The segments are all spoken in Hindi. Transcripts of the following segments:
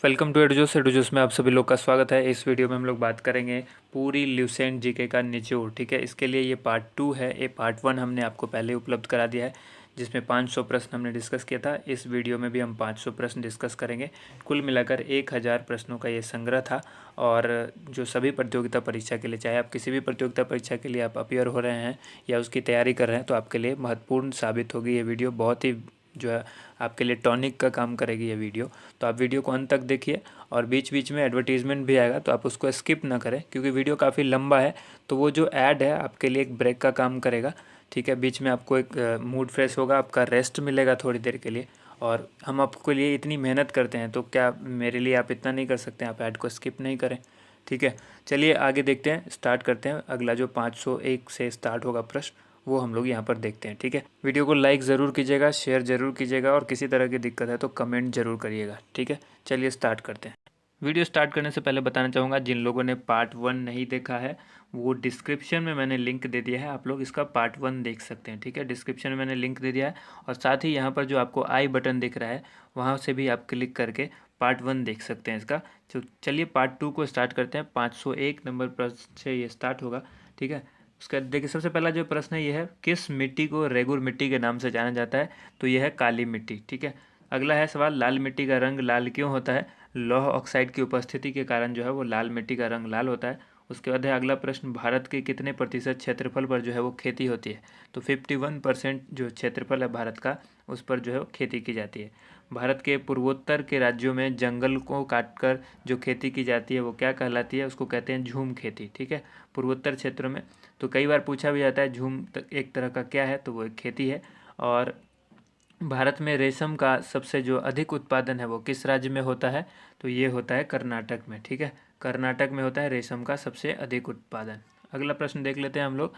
वेलकम टू एडुजोस में आप सभी लोग का स्वागत है। इस वीडियो में हम लोग बात करेंगे पूरी ल्यूसेंट जीके का निचोड़। ठीक है, इसके लिए ये पार्ट 2 है। ये पार्ट 1 हमने आपको पहले उपलब्ध करा दिया है, जिसमें 500 प्रश्न हमने डिस्कस किया था। इस वीडियो में भी हम 500 प्रश्न डिस्कस करेंगे। कुल मिलाकर 1000 प्रश्नों का ये संग्रह था। और जो सभी प्रतियोगिता परीक्षा के लिए, चाहे आप किसी भी प्रतियोगिता परीक्षा के लिए आप अपियर हो रहे हैं या उसकी तैयारी कर रहे हैं, तो आपके लिए महत्वपूर्ण साबित होगी ये वीडियो। बहुत ही जो है आपके लिए टॉनिक का काम करेगी ये वीडियो। तो आप वीडियो को अंत तक देखिए, और बीच बीच में एडवर्टीज़मेंट भी आएगा तो आप उसको स्किप ना करें, क्योंकि वीडियो काफ़ी लंबा है। तो वो जो ऐड है आपके लिए एक ब्रेक का काम करेगा। ठीक है, बीच में आपको एक मूड फ्रेश होगा, आपका रेस्ट मिलेगा थोड़ी देर के लिए। और हम आपके लिए इतनी मेहनत करते हैं, तो क्या मेरे लिए आप इतना नहीं कर सकते? आप ऐड को स्किप नहीं करें। ठीक है, चलिए आगे देखते हैं, स्टार्ट करते हैं। अगला जो 501 से स्टार्ट होगा प्रश्न, वो हम लोग यहाँ पर देखते हैं। ठीक है, वीडियो को लाइक ज़रूर कीजिएगा, शेयर ज़रूर कीजिएगा, और किसी तरह की दिक्कत है तो कमेंट ज़रूर करिएगा। ठीक है, चलिए स्टार्ट करते हैं। वीडियो स्टार्ट करने से पहले बताना चाहूँगा, जिन लोगों ने पार्ट 1 नहीं देखा है, वो डिस्क्रिप्शन में मैंने लिंक दे दिया है, आप लोग इसका पार्ट 1 देख सकते हैं। ठीक है, डिस्क्रिप्शन में मैंने लिंक दे दिया है, और साथ ही यहाँ पर जो आपको आई बटन दिख रहा है, वहाँ से भी आप क्लिक करके पार्ट 1 देख सकते हैं इसका। तो चलिए पार्ट 2 को स्टार्ट करते हैं। 501 नंबर प्रश्न से ये स्टार्ट होगा। ठीक है, उसका देखिए, सबसे पहला जो प्रश्न है ये है, किस मिट्टी को रेगुर मिट्टी के नाम से जाना जाता है? तो यह है काली मिट्टी। ठीक है, अगला है सवाल, लाल मिट्टी का रंग लाल क्यों होता है? लौह ऑक्साइड की उपस्थिति के कारण जो है वो लाल मिट्टी का रंग लाल होता है। उसके बाद है अगला प्रश्न, भारत के कितने प्रतिशत क्षेत्रफल पर जो है वो खेती होती है? तो 51% जो क्षेत्रफल है भारत का, उस पर जो है वो खेती की जाती है। भारत के पूर्वोत्तर के राज्यों में जंगल को काटकर जो खेती की जाती है वो क्या कहलाती है? उसको कहते हैं झूम खेती। ठीक है, पूर्वोत्तर क्षेत्रों में। तो कई बार पूछा भी जाता है झूम एक तरह का क्या है, तो वो एक खेती है। और भारत में रेशम का सबसे जो अधिक उत्पादन है वो किस राज्य में होता है? तो ये होता है कर्नाटक में। ठीक है, कर्नाटक में होता है रेशम का सबसे अधिक उत्पादन। अगला प्रश्न देख लेते हैं हम लोग।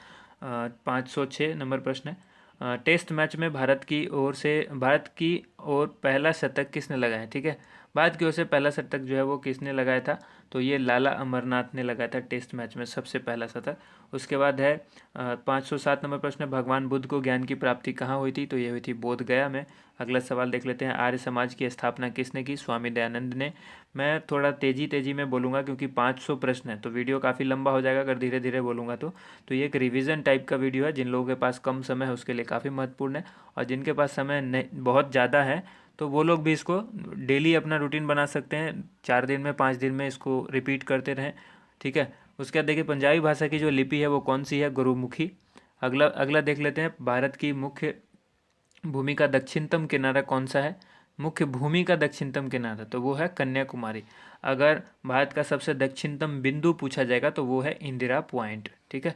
506 नंबर प्रश्न है, टेस्ट मैच में भारत की ओर पहला शतक किसने लगाया? ठीक है, भारत की ओर से पहला शतक जो है वो किसने लगाया था? तो ये लाला अमरनाथ ने लगाया था टेस्ट मैच में सबसे पहला शतक। उसके बाद है 507 नंबर प्रश्न, भगवान बुद्ध को ज्ञान की प्राप्ति कहाँ हुई थी? तो ये हुई थी बोध गया में। अगला सवाल देख लेते हैं, आर्य समाज की स्थापना किसने की? स्वामी दयानंद ने। मैं थोड़ा तेजी में बोलूँगा, क्योंकि 500 प्रश्न है तो वीडियो काफ़ी लंबा हो जाएगा अगर धीरे धीरे बोलूँगा तो ये एक रिवीजन टाइप का वीडियो है। जिन लोगों के पास कम समय है उसके लिए काफ़ी महत्वपूर्ण है, और जिनके पास समय नहीं बहुत ज़्यादा है तो वो लोग भी इसको डेली अपना रूटीन बना सकते हैं। 4 दिन में 5 दिन में इसको रिपीट करते रहें। ठीक है, उसके बाद देखिए, पंजाबी भाषा की जो लिपि है वो कौन सी है? गुरुमुखी। अगला अगला देख लेते हैं, भारत की मुख्य भूमि का दक्षिणतम किनारा कौन सा है? मुख्य भूमि का दक्षिणतम किनारा, तो वो है कन्याकुमारी। अगर भारत का सबसे दक्षिणतम बिंदु पूछा जाएगा तो वो है इंदिरा पॉइंट। ठीक है,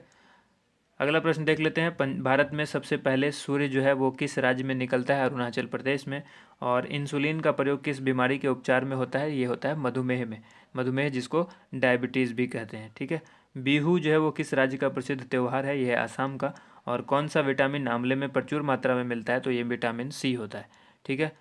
अगला प्रश्न देख लेते हैं, भारत में सबसे पहले सूर्य जो है वो किस राज्य में निकलता है? अरुणाचल प्रदेश में। और इंसुलिन का प्रयोग किस बीमारी के उपचार में होता है? ये होता है मधुमेह में। मधुमेह जिसको डायबिटीज़ भी कहते हैं। ठीक है, बिहू जो है वो किस राज्य का प्रसिद्ध त्यौहार है? यह है आसाम का। और कौन सा विटामिन आंवले में प्रचुर मात्रा में मिलता है? तो ये विटामिन सी होता है। ठीक है,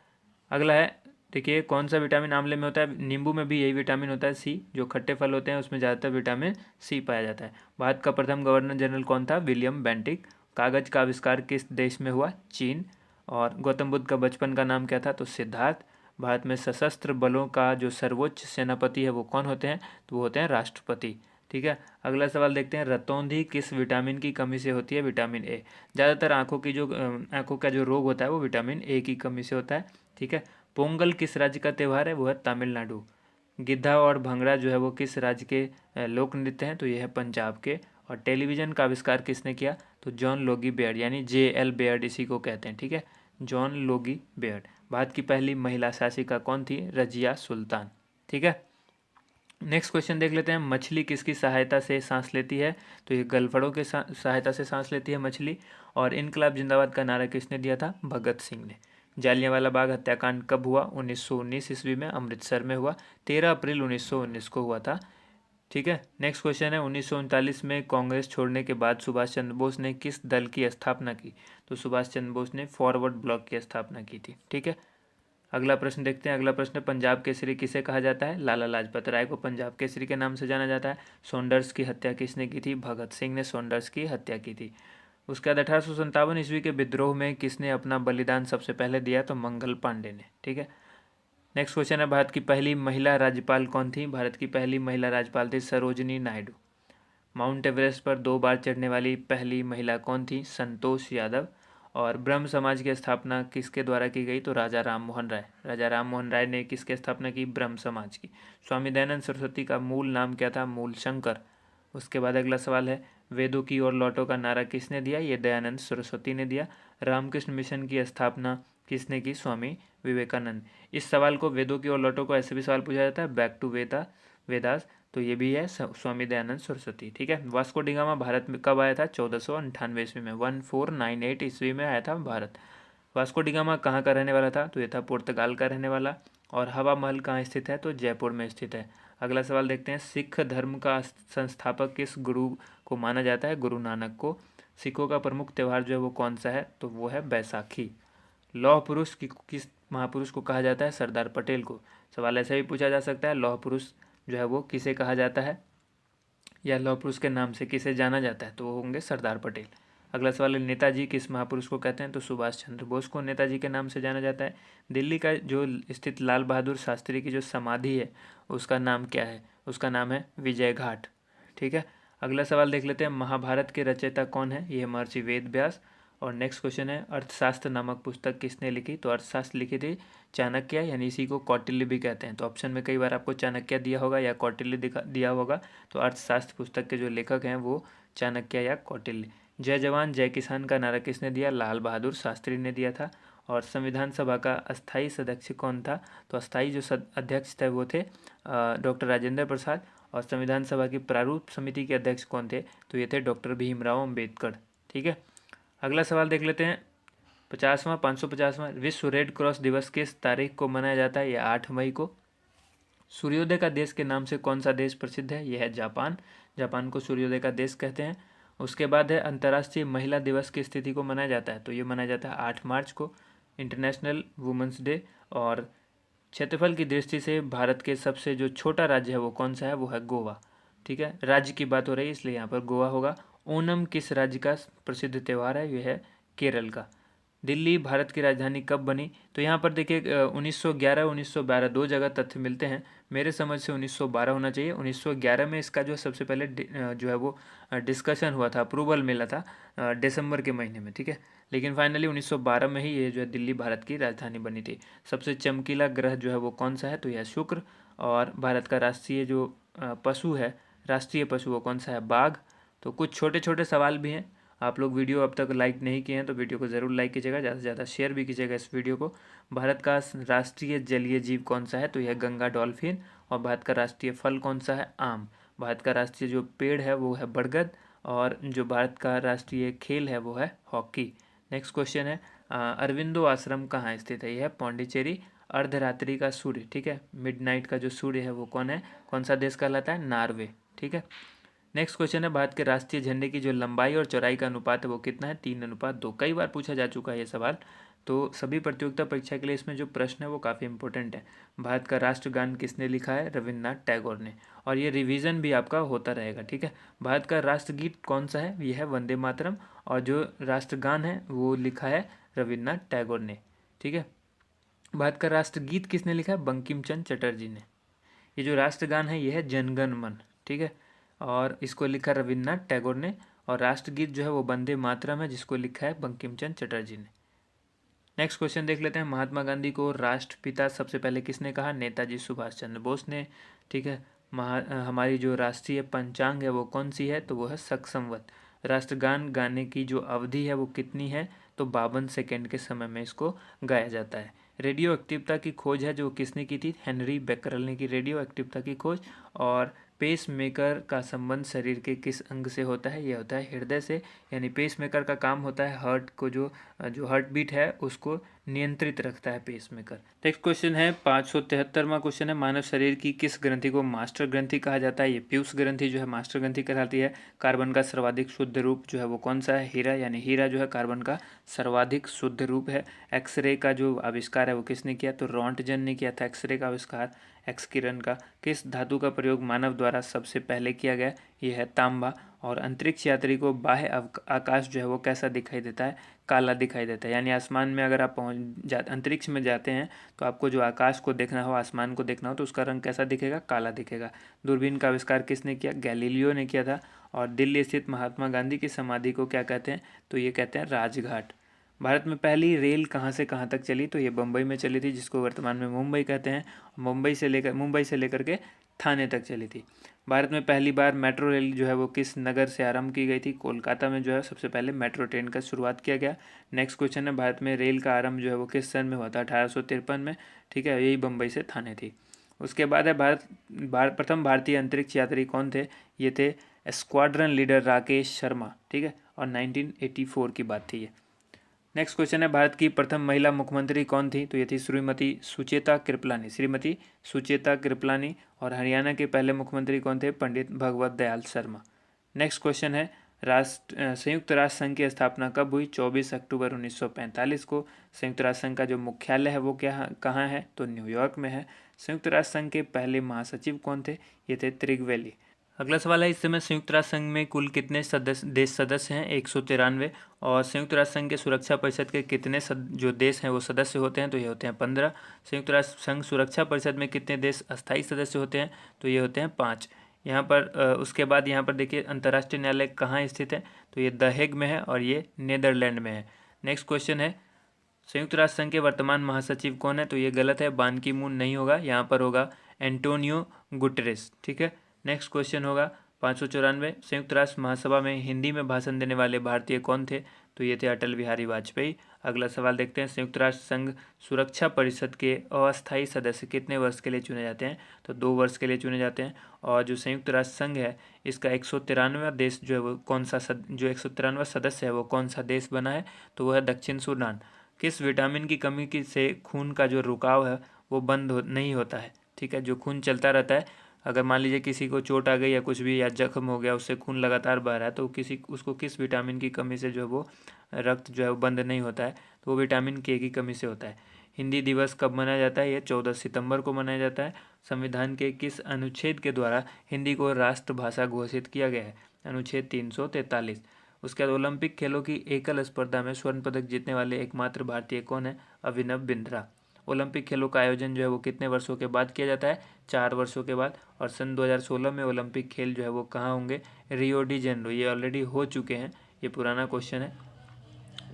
अगला है, देखिए, कौन सा विटामिन आंवले में होता है? नींबू में भी यही विटामिन होता है सी। जो खट्टे फल होते हैं उसमें ज़्यादातर विटामिन सी पाया जाता है। भारत का प्रथम गवर्नर जनरल कौन था? William Bentinck. कागज का आविष्कार किस देश में हुआ? चीन। और गौतम बुद्ध का बचपन का नाम क्या था? तो सिद्धार्थ। भारत में सशस्त्र बलों का जो सर्वोच्च सेनापति है वो कौन होते हैं? तो वो होते हैं राष्ट्रपति। ठीक है, अगला सवाल देखते हैं, रतौंधी किस विटामिन की कमी से होती है? Vitamin A. ज़्यादातर आंखों का जो रोग होता है वो विटामिन ए की कमी से होता है। ठीक है, पोंगल किस राज्य का त्यौहार है? वो है तमिलनाडु। गिद्धा और भंगड़ा जो है वो किस राज्य के लोक नृत्य हैं? तो ये है पंजाब के। और टेलीविज़न का आविष्कार किसने किया? तो जॉन लोगी बेयर्ड, यानी JL बेयर्ड इसी को कहते हैं। ठीक है, जॉन लोगी बेयर्ड। भारत की पहली महिला शासिका कौन थी? रजिया सुल्तान। ठीक है, नेक्स्ट क्वेश्चन देख लेते हैं, मछली किसकी सहायता से सांस लेती है? तो ये गलफड़ों के सहायता से सांस लेती है मछली। और इनकलाब जिंदाबाद का नारा किसने दिया था? भगत सिंह ने। जालियांवाला बाग हत्याकांड कब हुआ? 1919 ईस्वी में अमृतसर में हुआ। 13 अप्रैल 1919 को हुआ था। ठीक है, नेक्स्ट क्वेश्चन है, 1939 में कांग्रेस छोड़ने के बाद सुभाष चंद्र बोस ने किस दल की स्थापना की? तो सुभाष चंद्र बोस ने फॉरवर्ड ब्लॉक की स्थापना की थी। ठीक है, अगला प्रश्न देखते हैं। अगला प्रश्न, पंजाब केसरी किसे कहा जाता है? लाला लाजपत राय को पंजाब केसरी के नाम से जाना जाता है। सोंडर्स की हत्या किसने की थी? भगत सिंह ने सोंडर्स की हत्या की थी। उसके बाद 1857 ईस्वी के विद्रोह में किसने अपना बलिदान सबसे पहले दिया? तो मंगल पांडे ने। ठीक है, नेक्स्ट क्वेश्चन है, भारत की पहली महिला राज्यपाल कौन थी? भारत की पहली महिला राज्यपाल थी सरोजिनी नायडू। माउंट एवरेस्ट पर 2 बार चढ़ने वाली पहली महिला कौन थी? संतोष यादव। और ब्रह्म समाज की स्थापना किसके द्वारा की गई? तो राजा राम मोहन राय। राजा राम मोहन राय ने किसकी स्थापना की? ब्रह्म समाज की। स्वामी दयानंद सरस्वती का मूल नाम क्या था? मूल शंकर। उसके बाद अगला सवाल है, वेदों की ओर लौटो का नारा किसने दिया? ये दयानंद सरस्वती ने दिया। रामकृष्ण मिशन की स्थापना किसने की? स्वामी विवेकानंद। इस सवाल को, वेदों की ओर लौटो को, ऐसे भी सवाल पूछा जाता है, बैक टू वेदास, तो ये भी है स्वामी दयानंद सरस्वती। ठीक है। वास्को डी गामा भारत में कब आया था? 1498 ईस्वी में, 1498 ईस्वी में आया था भारत। वास्को डी गामा कहाँ का रहने वाला था? तो ये था पुर्तगाल का रहने वाला। और हवा महल कहाँ स्थित है? तो जयपुर में स्थित है। अगला सवाल देखते हैं, सिख धर्म का संस्थापक किस गुरु को माना जाता है? गुरु नानक को। सिखों का प्रमुख त्यौहार जो है वो कौन सा है? तो वो है बैसाखी। लौह पुरुष किस महापुरुष को कहा जाता है? सरदार पटेल को। सवाल ऐसे भी पूछा जा सकता है, लौह पुरुष जो है वो किसे कहा जाता है, या लौह पुरुष के नाम से किसे जाना जाता है? तो वो होंगे सरदार पटेल। अगला सवाल है, नेताजी किस महापुरुष को कहते हैं? तो सुभाष चंद्र बोस को नेताजी के नाम से जाना जाता है। दिल्ली का जो स्थित लाल बहादुर शास्त्री की जो समाधि है उसका नाम क्या है? उसका नाम है विजय घाट। ठीक है। अगला सवाल देख लेते हैं, महाभारत के रचयिता कौन है? ये महर्षि वेद व्यास। और नेक्स्ट क्वेश्चन है, अर्थशास्त्र नामक पुस्तक किसने लिखी? तो अर्थशास्त्र लिखी थी चाणक्य, यानी इसी को कौटिल्य भी कहते हैं। तो ऑप्शन में कई बार आपको चाणक्य दिया होगा या कौटिल्य दिया होगा, तो अर्थशास्त्र पुस्तक के जो लेखक हैं वो चाणक्य या कौटिल्य। जय जवान जय किसान का नारा किसने दिया? लाल बहादुर शास्त्री ने दिया था। और संविधान सभा का अस्थायी सदस्य कौन था? तो अस्थायी जो अध्यक्ष थे वो थे डॉक्टर राजेंद्र प्रसाद। और संविधान सभा की प्रारूप समिति के अध्यक्ष कौन थे? तो ये थे डॉक्टर भीमराव अम्बेडकर। ठीक है। अगला सवाल देख लेते हैं, 50वां 550वां विश्व रेड क्रॉस दिवस किस तारीख को मनाया जाता है? यह 8 मई को। सूर्योदय का देश के नाम से कौन सा देश प्रसिद्ध है? यह है जापान। जापान को सूर्योदय का देश कहते हैं। उसके बाद है, अंतर्राष्ट्रीय महिला दिवस की स्थिति को मनाया जाता है? तो ये मनाया जाता है 8 मार्च को, इंटरनेशनल वुमेंस डे। और क्षेत्रफल की दृष्टि से भारत के सबसे जो छोटा राज्य है वो कौन सा है? वो है गोवा। ठीक है, राज्य की बात हो रही है इसलिए यहाँ पर गोवा होगा। ओणम किस राज्य का प्रसिद्ध त्यौहार है? यह है केरल का। दिल्ली भारत की राजधानी कब बनी? तो यहाँ पर देखिए 1911 1912 दो जगह तथ्य मिलते हैं। मेरे समझ से 1912 होना चाहिए। 1911 में इसका जो सबसे पहले जो है वो डिस्कशन हुआ था, अप्रूवल मिला था दिसंबर के महीने में। ठीक है, लेकिन फाइनली 1912 में ही ये जो है दिल्ली भारत की राजधानी बनी थी। सबसे चमकीला ग्रह जो है वो कौन सा है? तो यह शुक्र। और भारत का राष्ट्रीय जो पशु है, राष्ट्रीय पशु, वो कौन सा है? बाघ। तो कुछ छोटे छोटे सवाल भी हैं। आप लोग वीडियो अब तक लाइक नहीं किए हैं तो वीडियो को ज़रूर लाइक कीजिएगा, ज़्यादा से ज़्यादा शेयर भी कीजिएगा इस वीडियो को। भारत का राष्ट्रीय जलीय जीव कौन सा है? तो यह गंगा डॉल्फिन। और भारत का राष्ट्रीय फल कौन सा है? आम। भारत का राष्ट्रीय जो पेड़ है वो है बरगद। और जो भारत का राष्ट्रीय खेल है वो है हॉकी। नेक्स्ट क्वेश्चन है, अरविंदो आश्रम कहाँ स्थित है? यह है पौंडीचेरी। अर्धरात्रि का सूर्य, ठीक है, मिडनाइट का जो सूर्य है वो कौन है? कौन सा देश कहलाता है? नॉर्वे। ठीक है। नेक्स्ट क्वेश्चन है, भारत के राष्ट्रीय झंडे की जो लंबाई और चौड़ाई का अनुपात है वो कितना है? 3:2। कई बार पूछा जा चुका है ये सवाल, तो सभी प्रतियोगिता परीक्षा के लिए इसमें जो प्रश्न है वो काफ़ी इंपॉर्टेंट है। भारत का राष्ट्रगान किसने लिखा है? रविन्द्रनाथ टैगोर ने। और ये रिवीजन भी आपका होता रहेगा। ठीक है। भारत का राष्ट्रगीत कौन सा है? यह है वंदे मातरम। और जो राष्ट्रगान है वो लिखा है रविन्द्रनाथ टैगोर ने। ठीक है। भारत का राष्ट्रगीत किसने लिखा है? बंकिम चंद्र चटर्जी ने। ये जो राष्ट्रगान है ये है जनगण मन। ठीक है। और इसको लिखा रविन्द्रनाथ टैगोर ने। और राष्ट्रगीत जो है वो वंदे मातरम है, जिसको लिखा है बंकिम चंद्र चटर्जी ने। नेक्स्ट क्वेश्चन देख लेते हैं, महात्मा गांधी को राष्ट्रपिता सबसे पहले किसने कहा? नेताजी सुभाष चंद्र बोस ने। ठीक है। हमारी जो राष्ट्रीय पंचांग है वो कौन सी है? तो वो है शक संवत। राष्ट्रगान गाने की जो अवधि है वो कितनी है? तो 52 सेकेंड के समय में इसको गाया जाता है। रेडियो एक्टिवता की खोज है जो किसने की थी? हेनरी बेकरल ने की रेडियो एक्टिवता की खोज। और पेस मेकर का संबंध शरीर के किस अंग से होता है? यह होता है हृदय से। यानी पेस मेकर का काम होता है हार्ट को जो हार्ट बीट है उसको नियंत्रित रखता है पेस मेकर। नेक्स्ट क्वेश्चन है 573वां क्वेश्चन है, मानव शरीर की किस ग्रंथि को मास्टर ग्रंथि कहा जाता है? ये पीयूष ग्रंथि जो है मास्टर ग्रंथि कहलाती है। कार्बन का सर्वाधिक शुद्ध रूप जो है वो कौन सा है? हीरा। यानी हीरा जो है कार्बन का सर्वाधिक शुद्ध रूप है। एक्सरे का जो आविष्कार है वो किसने किया? तो रॉन्टजन ने किया था एक्सरे का आविष्कार, एक्स किरण का। किस धातु का प्रयोग मानव द्वारा सबसे पहले किया गया? यह है तांबा। और अंतरिक्ष यात्री को बाह्य आकाश जो है वो कैसा दिखाई देता है, काला दिखाई देता है। यानी आसमान में अगर आप अंतरिक्ष में जाते हैं तो आपको जो आकाश को देखना हो, आसमान को देखना हो, तो उसका रंग कैसा दिखेगा, काला दिखेगा। दूरबीन का आविष्कार किसने किया, गैलीलियो ने किया था। और दिल्ली स्थित महात्मा गांधी की समाधि को क्या कहते हैं, तो ये कहते हैं राजघाट। भारत में पहली रेल कहाँ से कहाँ तक चली, तो ये बम्बई में चली थी, जिसको वर्तमान में मुंबई कहते हैं। मुंबई से लेकर के थाने तक चली थी। भारत में पहली बार मेट्रो रेल जो है वो किस नगर से आरंभ की गई थी, कोलकाता में जो है सबसे पहले मेट्रो ट्रेन का शुरुआत किया गया। नेक्स्ट क्वेश्चन है, भारत में रेल का आरंभ जो है वो किस सन में हुआ था, 1853 में। ठीक है, यही बम्बई से थाने थी। उसके बाद है प्रथम भारतीय अंतरिक्ष यात्री कौन थे, ये थे स्क्वाड्रन लीडर राकेश शर्मा। ठीक है, और 1984 की बात थी ये। नेक्स्ट क्वेश्चन है, भारत की प्रथम महिला मुख्यमंत्री कौन थी, तो ये थी श्रीमती सुचेता कृपलानी। और हरियाणा के पहले मुख्यमंत्री कौन थे, पंडित भगवत दयाल शर्मा। नेक्स्ट क्वेश्चन है, संयुक्त राष्ट्र संघ की स्थापना कब हुई, 24 अक्टूबर 1945 को। संयुक्त राष्ट्र संघ का जो मुख्यालय है वो कहाँ है, तो न्यूयॉर्क में है। संयुक्त राष्ट्र संघ के पहले महासचिव कौन थे, ये थे त्रिगवेली। अगला सवाल है, इस समय संयुक्त राष्ट्र संघ में कुल कितने देश सदस्य हैं, 193। और संयुक्त राष्ट्र संघ के सुरक्षा परिषद के कितने जो देश हैं वो सदस्य होते हैं, तो ये होते हैं 15। संयुक्त राष्ट्र संघ सुरक्षा परिषद में कितने देश अस्थायी सदस्य होते हैं, तो ये होते हैं 5। यहाँ पर उसके बाद यहाँ पर देखिए अंतर्राष्ट्रीय न्यायालय कहाँ स्थित है, तो ये द हेग में है और ये नीदरलैंड में है। नेक्स्ट क्वेश्चन है, संयुक्त राष्ट्र संघ के वर्तमान महासचिव कौन है, तो ये गलत है, बान की मून नहीं होगा, यहाँ पर होगा एंटोनियो गुटेरेस। ठीक है, नेक्स्ट क्वेश्चन होगा 594, संयुक्त राष्ट्र महासभा में हिंदी में भाषण देने वाले भारतीय कौन थे, तो ये थे अटल बिहारी वाजपेयी। अगला सवाल देखते हैं, संयुक्त राष्ट्र संघ सुरक्षा परिषद के अस्थायी सदस्य कितने वर्ष के लिए चुने जाते हैं, तो 2 वर्ष के लिए चुने जाते हैं। और जो संयुक्त राष्ट्र संघ है इसका 193वां देश जो है वो कौन सा जो 193वां सदस्य है वो कौन सा देश बना है, तो वह है दक्षिण सूडान। किस विटामिन की कमी से खून का जो रुकाव है वो नहीं होता है। ठीक है, जो खून चलता रहता है, अगर मान लीजिए किसी को चोट आ गई या कुछ भी, या जख्म हो गया, उससे खून लगातार बह रहा है, तो उसको किस विटामिन की कमी से जो है वो रक्त जो है वो बंद नहीं होता है, तो वो विटामिन के की कमी से होता है। हिंदी दिवस कब मनाया जाता है, ये 14 सितंबर को मनाया जाता है। संविधान के किस अनुच्छेद के द्वारा हिंदी को राष्ट्रभाषा घोषित किया गया है, अनुच्छेद 343। उसके बाद ओलंपिक खेलों की एकल स्पर्धा में स्वर्ण पदक जीतने वाले एकमात्र भारतीय कौन है, अभिनव बिंद्रा। ओलंपिक खेलों का आयोजन जो है वो कितने वर्षों के बाद किया जाता है, 4 वर्षों के बाद। और सन 2016 में ओलंपिक खेल जो है वो कहाँ होंगे, रियो डी जेनेरो। ये ऑलरेडी हो चुके हैं, ये पुराना क्वेश्चन है।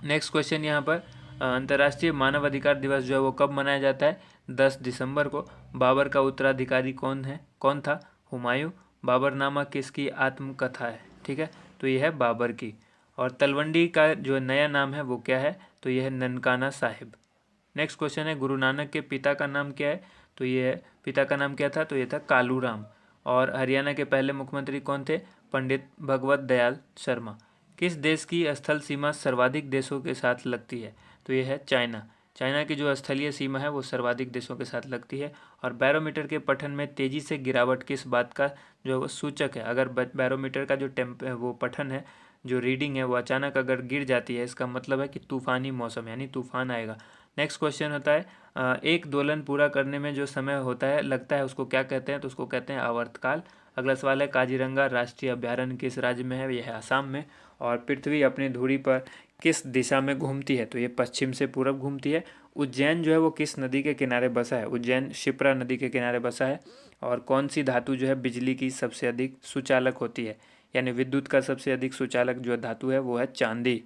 नेक्स्ट क्वेश्चन यहाँ पर, अंतर्राष्ट्रीय मानव अधिकार दिवस जो है वो कब मनाया जाता है, 10 दिसंबर को। बाबर का उत्तराधिकारी कौन था, हुमायूं। बाबरनामा किसकी आत्मकथा है, ठीक है, तो यह है बाबर की। और तलवंडी का जो नया नाम है वो क्या है, तो यह है ननकाना साहिब। नेक्स्ट क्वेश्चन है, गुरु नानक के पिता का नाम क्या है, तो ये पिता का नाम क्या था, तो ये था कालूराम। और हरियाणा के पहले मुख्यमंत्री कौन थे, पंडित भगवत दयाल शर्मा। किस देश की स्थल सीमा सर्वाधिक देशों के साथ लगती है, तो ये है चाइना। चाइना की जो स्थलीय सीमा है वो सर्वाधिक देशों के साथ लगती है। और बैरोमीटर के पठन में तेजी से गिरावट किस बात का जो है वो सूचक है। अगर बैरोमीटर का जो वो पठन है, जो रीडिंग है वो अचानक अगर गिर जाती है, इसका मतलब है कि तूफानी मौसम यानी तूफान आएगा। नेक्स्ट क्वेश्चन होता है, एक दोलन पूरा करने में जो समय होता है लगता है उसको क्या कहते हैं, तो उसको कहते हैं आवर्तकाल। अगला सवाल है, काजीरंगा राष्ट्रीय अभ्यारण्य किस राज्य में है, यह है आसाम में। और पृथ्वी अपनी धुरी पर किस दिशा में घूमती है, तो ये पश्चिम से पूरब घूमती है। उज्जैन जो है वो किस नदी के किनारे बसा है, उज्जैन शिप्रा नदी के किनारे बसा है। और कौन सी धातु जो है बिजली की सबसे अधिक सुचालक होती है, यानी विद्युत का सबसे अधिक सुचालक जो धातु है वो है चांदी।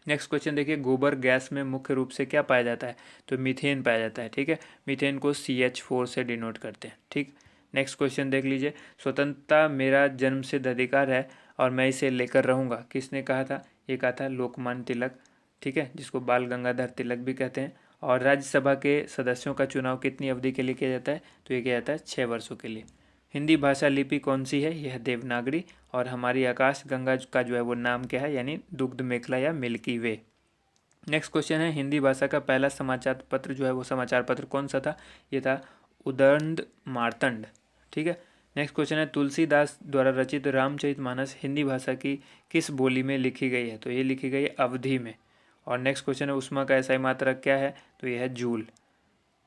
नेक्स्ट क्वेश्चन देखिए, गोबर गैस में मुख्य रूप से क्या पाया जाता है, तो मीथेन पाया जाता है। ठीक है, मीथेन को CH4 से डिनोट करते हैं। ठीक, नेक्स्ट क्वेश्चन देख लीजिए, स्वतंत्रता मेरा जन्मसिद्ध अधिकार है और मैं इसे लेकर रहूँगा, किसने कहा था, ये कहा था लोकमान्य तिलक। ठीक है, जिसको बाल गंगाधर तिलक भी कहते हैं। और राज्यसभा के सदस्यों का चुनाव कितनी अवधि के लिए किया जाता है, तो ये किया जाता है 6 वर्षों के लिए। हिंदी भाषा लिपि कौन सी है, यह देवनागरी। और हमारी आकाश गंगा का जो है वो नाम क्या है, यानी दुग्ध मेखला या मिल्की वे। नेक्स्ट क्वेश्चन है, हिंदी भाषा का पहला समाचार पत्र जो है वो समाचार पत्र कौन सा था, ये था उदंड मार्तंड। ठीक है, नेक्स्ट क्वेश्चन है, तुलसीदास द्वारा रचित रामचरितमानस हिंदी भाषा की किस बोली में लिखी गई है, तो ये लिखी गई है अवधी में। और नेक्स्ट क्वेश्चन है, उष्मा का एसआई मात्रक क्या है, तो यह है जूल।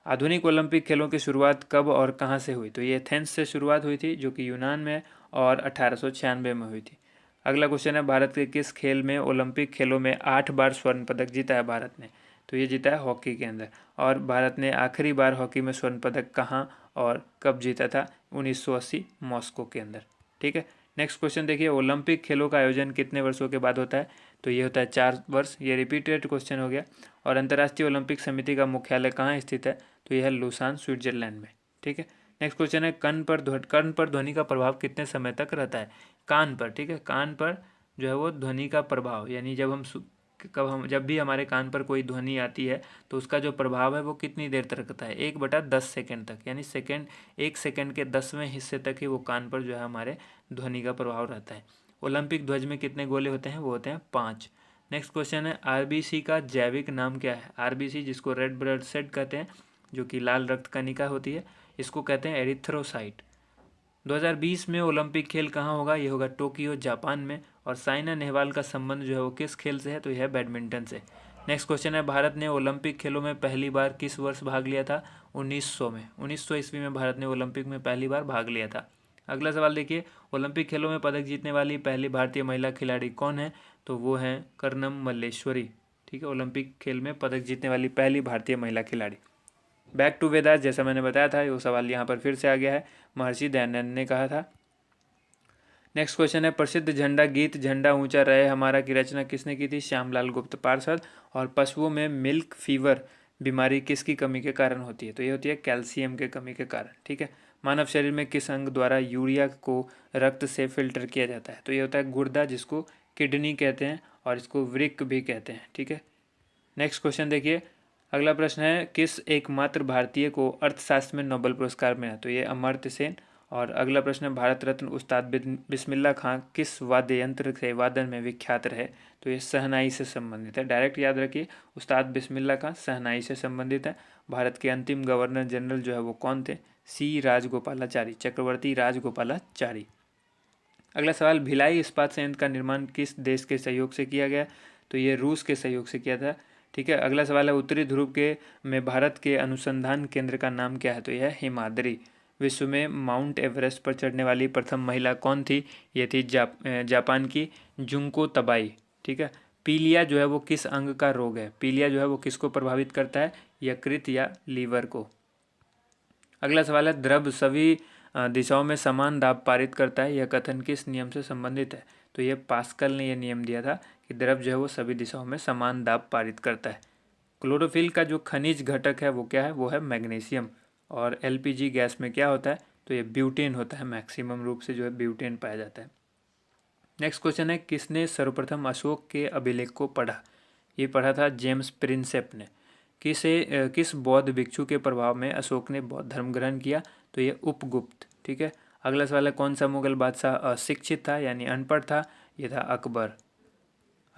आधुनिक ओलंपिक खेलों की शुरुआत कब और कहाँ से हुई, तो ये एथेंस से शुरुआत हुई थी जो कि यूनान में, और 1896 में हुई थी। अगला क्वेश्चन है, भारत के किस खेल में ओलंपिक खेलों में 8 बार स्वर्ण पदक जीता है भारत ने? तो ये जीता है हॉकी के अंदर। और भारत ने आखिरी बार हॉकी में स्वर्ण पदक कहाँ और कब जीता था? 1980 मॉस्को के अंदर। ठीक है, नेक्स्ट क्वेश्चन देखिए, ओलंपिक खेलों का आयोजन कितने वर्षों के बाद होता है? तो ये होता है 4 वर्ष। ये रिपीटेड क्वेश्चन हो गया। और अंतर्राष्ट्रीय ओलंपिक समिति का मुख्यालय कहाँ स्थित है? तो यह है लुसान, स्विट्जरलैंड में। ठीक है, नेक्स्ट क्वेश्चन है, कर्ण पर ध्वनि का प्रभाव कितने समय तक रहता है? कान पर। ठीक है, कान पर जो है वो ध्वनि का प्रभाव, यानी जब भी हमारे कान पर कोई ध्वनि आती है तो उसका जो प्रभाव है वो कितनी देर तक रहता है? 1/10 सेकेंड तक, यानी 1 सेकेंड के 10वें हिस्से तक ही वो कान पर जो है हमारे ध्वनि का प्रभाव रहता है। ओलंपिक ध्वज में कितने गोले होते हैं? वो होते हैं 5। नेक्स्ट क्वेश्चन है, आरबीसी का जैविक नाम क्या है? आरबीसी, जिसको रेड ब्लड सेल कहते हैं, जो कि लाल रक्त कणिका होती है, इसको कहते हैं एरिथ्रोसाइट। 2020 में ओलंपिक खेल कहाँ होगा? ये होगा टोक्यो, जापान में। और साइना नेहवाल का संबंध जो है वो किस खेल से है? तो यह है बैडमिंटन से। नेक्स्ट क्वेश्चन है, भारत ने ओलंपिक खेलों में पहली बार किस वर्ष भाग लिया था? 1900 में। 1900 ईस्वी में भारत ने ओलंपिक में पहली बार भाग लिया था। अगला सवाल देखिए, ओलंपिक खेलों में पदक जीतने वाली पहली भारतीय महिला खिलाड़ी कौन है? तो वो हैं कर्नम मल्लेश्वरी। ठीक है, ओलंपिक खेल में पदक जीतने वाली पहली भारतीय महिला खिलाड़ी। बैक टू वेदास, जैसा मैंने बताया था, वो सवाल यहाँ पर फिर से आ गया है, महर्षि दयानंद ने कहा था। नेक्स्ट क्वेश्चन है, प्रसिद्ध झंडा गीत झंडा ऊंचा रहे हमारा की रचना किसने की थी? श्यामलाल गुप्त पार्षद। और पशुओं में मिल्क फीवर बीमारी किसकी कमी के कारण होती है? तो ये होती है कैल्शियम के कमी के कारण। ठीक है, मानव शरीर में किस अंग द्वारा यूरिया को रक्त से फिल्टर किया जाता है? तो ये होता है गुर्दा, जिसको किडनी कहते हैं, और इसको वृक्क भी कहते हैं। ठीक है, नेक्स्ट क्वेश्चन देखिए, अगला प्रश्न है, किस एकमात्र भारतीय को अर्थशास्त्र में नोबेल पुरस्कार मिला? तो ये अमर्त्य सेन। और अगला प्रश्न है, भारत रत्न उस्ताद बिस्मिल्लाह खां किस वाद्य यंत्र से वादन में विख्यात रहे? तो ये शहनाई से संबंधित है। डायरेक्ट याद रखिए, उस्ताद बिस्मिल्लाह खां शहनाई से संबंधित है। भारत के अंतिम गवर्नर जनरल जो है वो कौन थे? सी राजगोपालाचारी, चक्रवर्ती राजगोपालाचारी। अगला सवाल, भिलाई इस्पात संयंत्र का निर्माण किस देश के सहयोग से किया गया? तो ये रूस के सहयोग से किया था। ठीक है, अगला सवाल है, उत्तरी ध्रुव के में भारत के अनुसंधान केंद्र का नाम क्या है? तो यह है हिमाद्री। विश्व में माउंट एवरेस्ट पर चढ़ने वाली प्रथम महिला कौन थी? ये थी जापान की जुंको तबाई। ठीक है, पीलिया जो है वो किस अंग का रोग है? पीलिया जो है वो किसको प्रभावित करता है? यकृत या लीवर को। अगला सवाल है, द्रव सभी दिशाओं में समान दाब पारित करता है, यह कथन किस नियम से संबंधित है? तो ये पास्कल ने यह नियम दिया था कि द्रव जो है वो सभी दिशाओं में समान दाब पारित करता है। क्लोरोफिल का जो खनिज घटक है वो क्या है? वो है मैग्नीशियम। और एलपीजी गैस में क्या होता है? तो ये ब्यूटेन होता है, मैक्सिमम रूप से जो है ब्यूटेन पाया जाता है। नेक्स्ट क्वेश्चन है, किसने सर्वप्रथम अशोक के अभिलेख को पढ़ा? ये पढ़ा था जेम्स प्रिंसेप ने। किस बौद्ध भिक्षु के प्रभाव में अशोक ने बौद्ध धर्म ग्रहण किया? तो ये उपगुप्त। ठीक है, अगला सवाल है, कौन सा मुगल बादशाह अशिक्षित था यानी अनपढ़ था? ये था अकबर।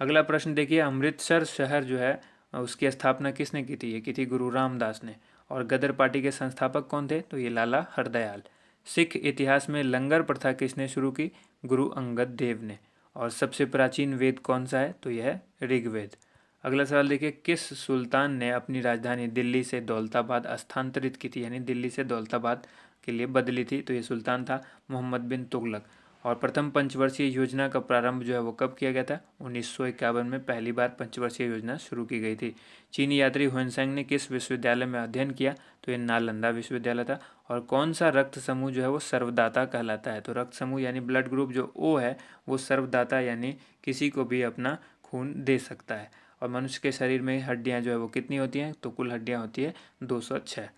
अगला प्रश्न देखिए, अमृतसर शहर जो है उसकी स्थापना किसने की थी? ये की थी गुरु रामदास ने। और गदर पार्टी के संस्थापक कौन थे? तो ये लाला हरदयाल। सिख इतिहास में लंगर प्रथा किसने शुरू की? गुरु अंगद देव ने। और सबसे प्राचीन वेद कौन सा है? तो यह है ऋग्वेद। अगला सवाल देखिए, किस सुल्तान ने अपनी राजधानी दिल्ली से दौलताबाद स्थानांतरित की थी, यानी दिल्ली से दौलताबाद के लिए बदली थी? तो ये सुल्तान था मोहम्मद बिन तुगलक। और प्रथम पंचवर्षीय योजना का प्रारंभ जो है वो कब किया गया था? 1951 में पहली बार पंचवर्षीय योजना शुरू की गई थी। चीनी यात्री हुएनसांग ने किस विश्वविद्यालय में अध्ययन किया? तो ये नालंदा विश्वविद्यालय था। और कौन सा रक्त समूह जो है वो सर्वदाता कहलाता है? तो रक्त समूह यानी ब्लड ग्रुप जो ओ है वो सर्वदाता, यानी किसी को भी अपना खून दे सकता है। और मनुष्य के शरीर में हड्डियाँ जो है वो कितनी होती हैं? तो कुल हड्डियाँ होती है 206।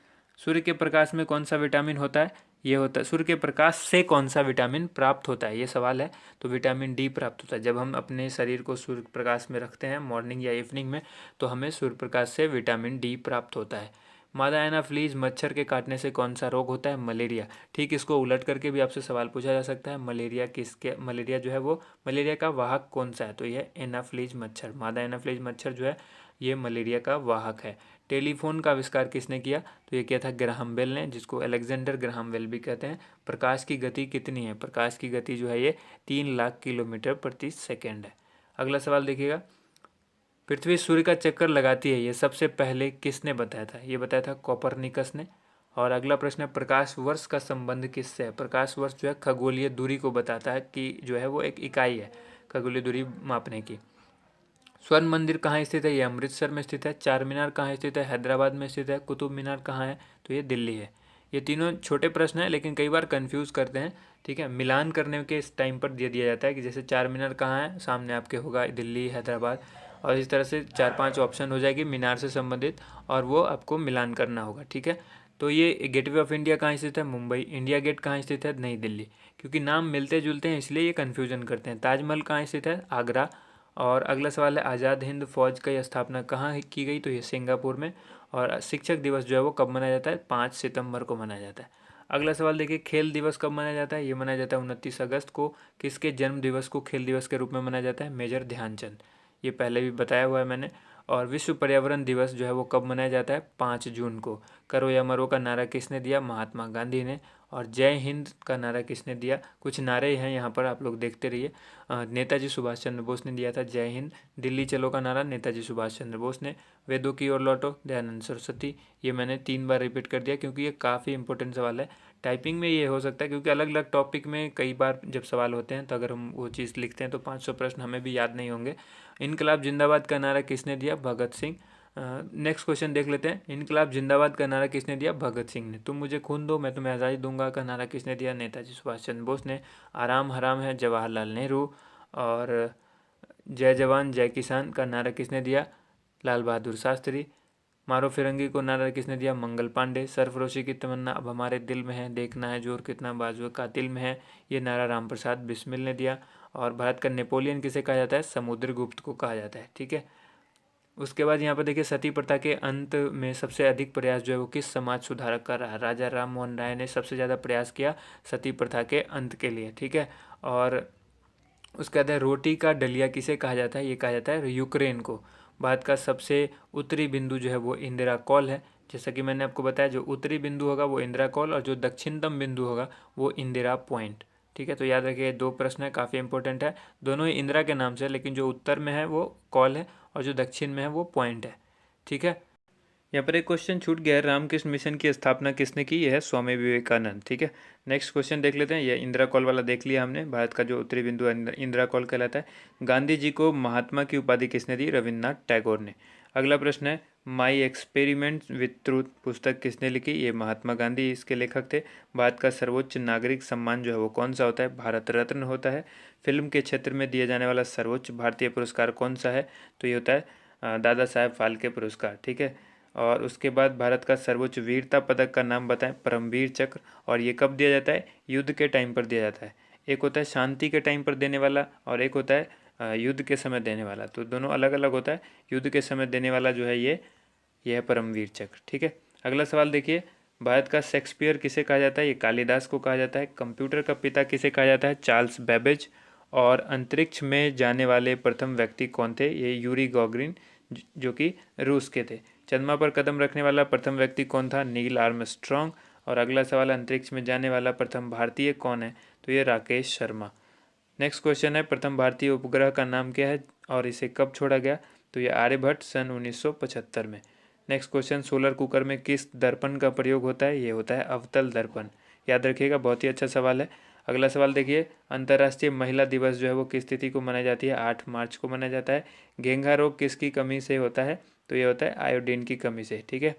सूर्य के प्रकाश में कौन सा विटामिन होता है? ये होता है, सूर्य के प्रकाश से कौन सा विटामिन प्राप्त होता है, ये सवाल है। तो विटामिन डी प्राप्त होता है। जब हम अपने शरीर को सूर्य प्रकाश में रखते हैं मॉर्निंग या इवनिंग में, तो हमें सूर्य प्रकाश से विटामिन डी प्राप्त होता है। मादा एनाफ्लीज मच्छर के काटने से कौन सा रोग होता है? मलेरिया। ठीक, इसको उलट करके भी आपसे सवाल पूछा जा सकता है, मलेरिया जो है वो मलेरिया का वाहक कौन सा है? तो यह एनाफ्लीज मच्छर, मादा एनाफ्लीज मच्छर जो है ये मलेरिया का वाहक है। टेलीफोन का आविष्कार किसने किया? तो ये किया था ग्राहम बेल ने, जिसको अलेक्जेंडर ग्राहम बेल भी कहते हैं। प्रकाश की गति कितनी है? प्रकाश की गति जो है ये 3 लाख किलोमीटर प्रति सेकेंड है। अगला सवाल देखिएगा, पृथ्वी सूर्य का चक्कर लगाती है, ये सबसे पहले किसने बताया था? ये बताया था कोपरनिकस ने। और अगला प्रश्न है, प्रकाश वर्ष का संबंध किससे है? प्रकाश वर्ष जो है खगोलीय दूरी को बताता है कि जो है वो एक इकाई है। खगोलीय दूरी मापने की। स्वर्ण मंदिर कहाँ स्थित है? ये अमृतसर में स्थित है। चार मीनार कहाँ स्थित है? हैदराबाद में स्थित है। कुतुब मीनार कहाँ है? तो ये दिल्ली है। ये तीनों छोटे प्रश्न हैं लेकिन कई बार कंफ्यूज करते हैं, ठीक है। मिलान करने के इस टाइम पर दे दिया जाता है कि जैसे चार मीनार कहाँ है, सामने आपके होगा दिल्ली, हैदराबाद, और इस तरह से 4-5 ऑप्शन हो जाएगी मीनार से संबंधित, और वो आपको मिलान करना होगा, ठीक है। तो ये गेटवे ऑफ इंडिया कहाँ स्थित है? मुंबई। इंडिया गेट कहाँ स्थित है? नई दिल्ली। क्योंकि नाम मिलते जुलते हैं इसलिए ये कन्फ्यूजन करते हैं। ताजमहल कहाँ स्थित है? आगरा। और अगला सवाल है आज़ाद हिंद फौज की स्थापना कहाँ की गई? तो ये सिंगापुर में। और शिक्षक दिवस जो है वो कब मनाया जाता है? 5 सितंबर को मनाया जाता है। अगला सवाल देखिए, खेल दिवस कब मनाया जाता है? ये मनाया जाता है 29 अगस्त को। किसके जन्म दिवस को खेल दिवस के रूप में मनाया जाता है? मेजर ध्यानचंद। ये पहले भी बताया हुआ है मैंने। और विश्व पर्यावरण दिवस जो है वो कब मनाया जाता है? 5 जून को। करो या मरो का नारा किसने दिया? महात्मा गांधी ने। और जय हिंद का नारा किसने दिया? कुछ नारे हैं यहाँ पर, आप लोग देखते रहिए। नेताजी सुभाष चंद्र बोस ने दिया था जय हिंद। दिल्ली चलो का नारा नेताजी सुभाष चंद्र बोस ने। वेदों की ओर लौटो दयानंद सरस्वती। ये मैंने 3 बार रिपीट कर दिया क्योंकि ये काफ़ी इंपॉर्टेंट सवाल है। टाइपिंग में ये हो सकता है क्योंकि अलग अलग टॉपिक में कई बार जब सवाल होते हैं तो अगर हम वो चीज़ लिखते हैं तो 500 प्रश्न हमें भी याद नहीं होंगे। इनकलाब जिंदाबाद का नारा किसने दिया? भगत सिंह। नेक्स्ट क्वेश्चन देख लेते हैं। इनकलाब जिंदाबाद का नारा किसने दिया? भगत सिंह ने। तुम मुझे खून दो मैं तुम्हें आज़ादी दूंगा का नारा किसने दिया? नेताजी सुभाष चंद्र बोस ने। आराम हराम है जवाहरलाल नेहरू। और जय जवान जय किसान का नारा किसने दिया? लाल बहादुर शास्त्री। मारो फिरंगी को नारा किसने दिया? मंगल पांडे। सरफरोशी की तमन्ना अब हमारे दिल में है, देखना है जोर कितना बाजुए कातिल में है, ये नारा राम प्रसाद बिस्मिल ने दिया। और भारत का नेपोलियन किसे कहा जाता है? समुद्रगुप्त को कहा जाता है, ठीक है। उसके बाद यहाँ पर देखिए, सती प्रथा के अंत में सबसे अधिक प्रयास जो है वो किस समाज सुधारक का रहा? राजा राम मोहन राय ने सबसे ज़्यादा प्रयास किया सती प्रथा के अंत के लिए, ठीक है। और उसके बाद रोटी का डलिया किसे कहा जाता है? ये कहा जाता है यूक्रेन को। भारत का सबसे उत्तरी बिंदु जो है वो इंदिरा कॉल है। जैसा कि मैंने आपको बताया, जो उत्तरी बिंदु होगा वो इंदिरा कॉल और जो दक्षिणतम बिंदु होगा वो इंदिरा पॉइंट, ठीक है। तो याद रखिए 2 प्रश्न है, काफ़ी इंपॉर्टेंट है। दोनों ही इंदिरा के नाम से है लेकिन जो उत्तर में है वो कॉल है और जो दक्षिण में है वो पॉइंट है, ठीक है। यहाँ पर एक क्वेश्चन छूट गया है, रामकृष्ण मिशन की स्थापना किसने की? यह है स्वामी विवेकानंद, ठीक है। नेक्स्ट क्वेश्चन देख लेते हैं। यह इंदिरा कॉल वाला देख लिया हमने। भारत का जो उत्तरी बिंदु इंदिरा कॉल कहलाता है। गांधी जी को महात्मा की उपाधि किसने दी? रविन्द्रनाथ टैगोर ने। अगला प्रश्न है, माई एक्सपेरिमेंट विथ ट्रूथ पुस्तक किसने लिखी? ये महात्मा गांधी इसके लेखक थे। भारत का सर्वोच्च नागरिक सम्मान जो है वो कौन सा होता है? भारत रत्न होता है। फिल्म के क्षेत्र में दिया जाने वाला सर्वोच्च भारतीय पुरस्कार कौन सा है? तो ये होता है दादा साहेब फाल्के पुरस्कार, ठीक है। और उसके बाद भारत का सर्वोच्च वीरता पदक का नाम बताएं? परमवीर चक्र। और ये कब दिया जाता है? युद्ध के टाइम पर दिया जाता है। एक होता है शांति के टाइम पर देने वाला और एक होता है युद्ध के समय देने वाला, तो दोनों अलग अलग होता है। युद्ध के समय देने वाला जो है ये है परमवीर चक्र, ठीक है। अगला सवाल देखिए, भारत का शेक्सपियर किसे कहा जाता है? ये कालिदास को कहा जाता है। कंप्यूटर का पिता किसे कहा जाता है? Charles Babbage. और अंतरिक्ष में जाने वाले प्रथम व्यक्ति कौन थे? ये यूरी गॉगरिन जो कि रूस के थे। चंद्रमा पर कदम रखने वाला प्रथम व्यक्ति कौन था? Neil Armstrong. और अगला सवाल, अंतरिक्ष में जाने वाला प्रथम भारतीय कौन है? तो ये राकेश शर्मा। नेक्स्ट क्वेश्चन है, प्रथम भारतीय उपग्रह का नाम क्या है और इसे कब छोड़ा गया? तो ये आर्यभट्ट सन 1975 में। नेक्स्ट क्वेश्चन, सोलर कुकर में किस दर्पण का प्रयोग होता है? ये होता है अवतल दर्पण। याद रखिएगा, बहुत ही अच्छा सवाल है। अगला सवाल देखिए, अंतर्राष्ट्रीय महिला दिवस जो है वो किस तिथि को मनाई जाती है? 8 मार्च को मनाया जाता है। घेंघा रोग किसकी कमी से होता है? तो ये होता है आयोडीन की कमी से, ठीक है।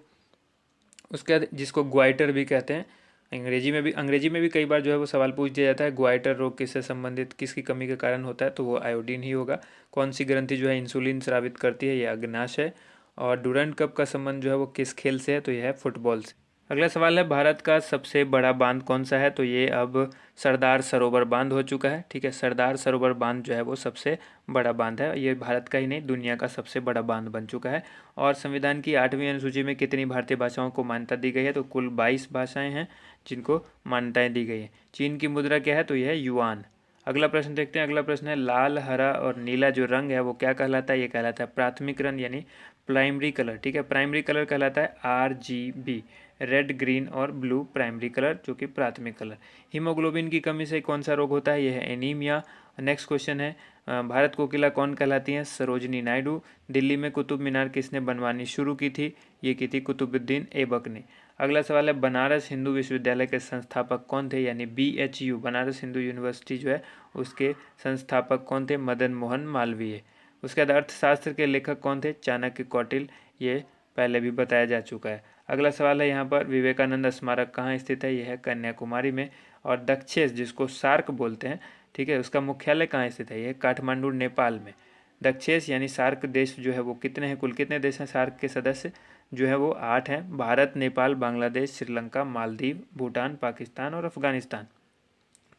उसके बाद जिसको ग्वाइटर भी कहते हैं, अंग्रेजी में भी कई बार जो है वो सवाल पूछ दिया जाता है, ग्वाइटर रोग किससे संबंधित, किसकी कमी के कारण होता है? तो वो आयोडीन ही होगा। कौन सी ग्रंथि जो है इंसुलिन स्रावित करती है? ये अग्नाशय है। और डूरंड कप का संबंध जो है वो किस खेल से है? तो यह है फुटबॉल से। अगला सवाल है, भारत का सबसे बड़ा बांध कौन सा है? तो ये अब सरदार सरोवर बांध हो चुका है, ठीक है। सरदार सरोवर बांध जो है वो सबसे बड़ा बांध है। ये भारत का ही नहीं, दुनिया का सबसे बड़ा बांध बन चुका है। और संविधान की 8वीं अनुसूची में कितनी भारतीय भाषाओं को मान्यता दी गई है? तो कुल 22 भाषाएं हैं जिनको मान्यताएं दी गई है। चीन की मुद्रा क्या है? तो यह है युआन। अगला प्रश्न देखते हैं। अगला प्रश्न है, लाल हरा और नीला जो रंग है वो क्या कहलाता है? ये कहलाता है प्राथमिक रंग यानी प्राइमरी कलर, ठीक है। प्राइमरी कलर कहलाता है RGB। रेड, ग्रीन और ब्लू प्राइमरी कलर जो कि प्राथमिक कलर। हीमोग्लोबिन की कमी से कौन सा रोग होता है? यह है एनीमिया। नेक्स्ट क्वेश्चन है, भारत कोकिला कौन कहलाती हैं? सरोजनी नायडू। दिल्ली में कुतुब मीनार किसने बनवानी शुरू की थी? ये की थी कुतुबुद्दीन ऐबक ने। अगला सवाल है बनारस हिंदू विश्वविद्यालय के संस्थापक कौन थे, यानी BHU बनारस हिंदू यूनिवर्सिटी जो है उसके संस्थापक कौन थे, मदन मोहन मालवीय। उसके बाद अर्थशास्त्र के लेखक कौन थे, चाणक्य कौटिल्य, ये पहले भी बताया जा चुका है। अगला सवाल है यहाँ पर विवेकानंद स्मारक कहाँ स्थित है, यह है कन्याकुमारी में। और दक्षेस जिसको सार्क बोलते हैं, ठीक है, उसका मुख्यालय कहाँ स्थित है, यह काठमांडू नेपाल में। दक्षेस यानी सार्क देश जो है वो कितने हैं, कुल कितने देश हैं सार्क के सदस्य, जो है वो 8 हैं, भारत, नेपाल, बांग्लादेश, श्रीलंका, मालदीव, भूटान, पाकिस्तान और अफगानिस्तान।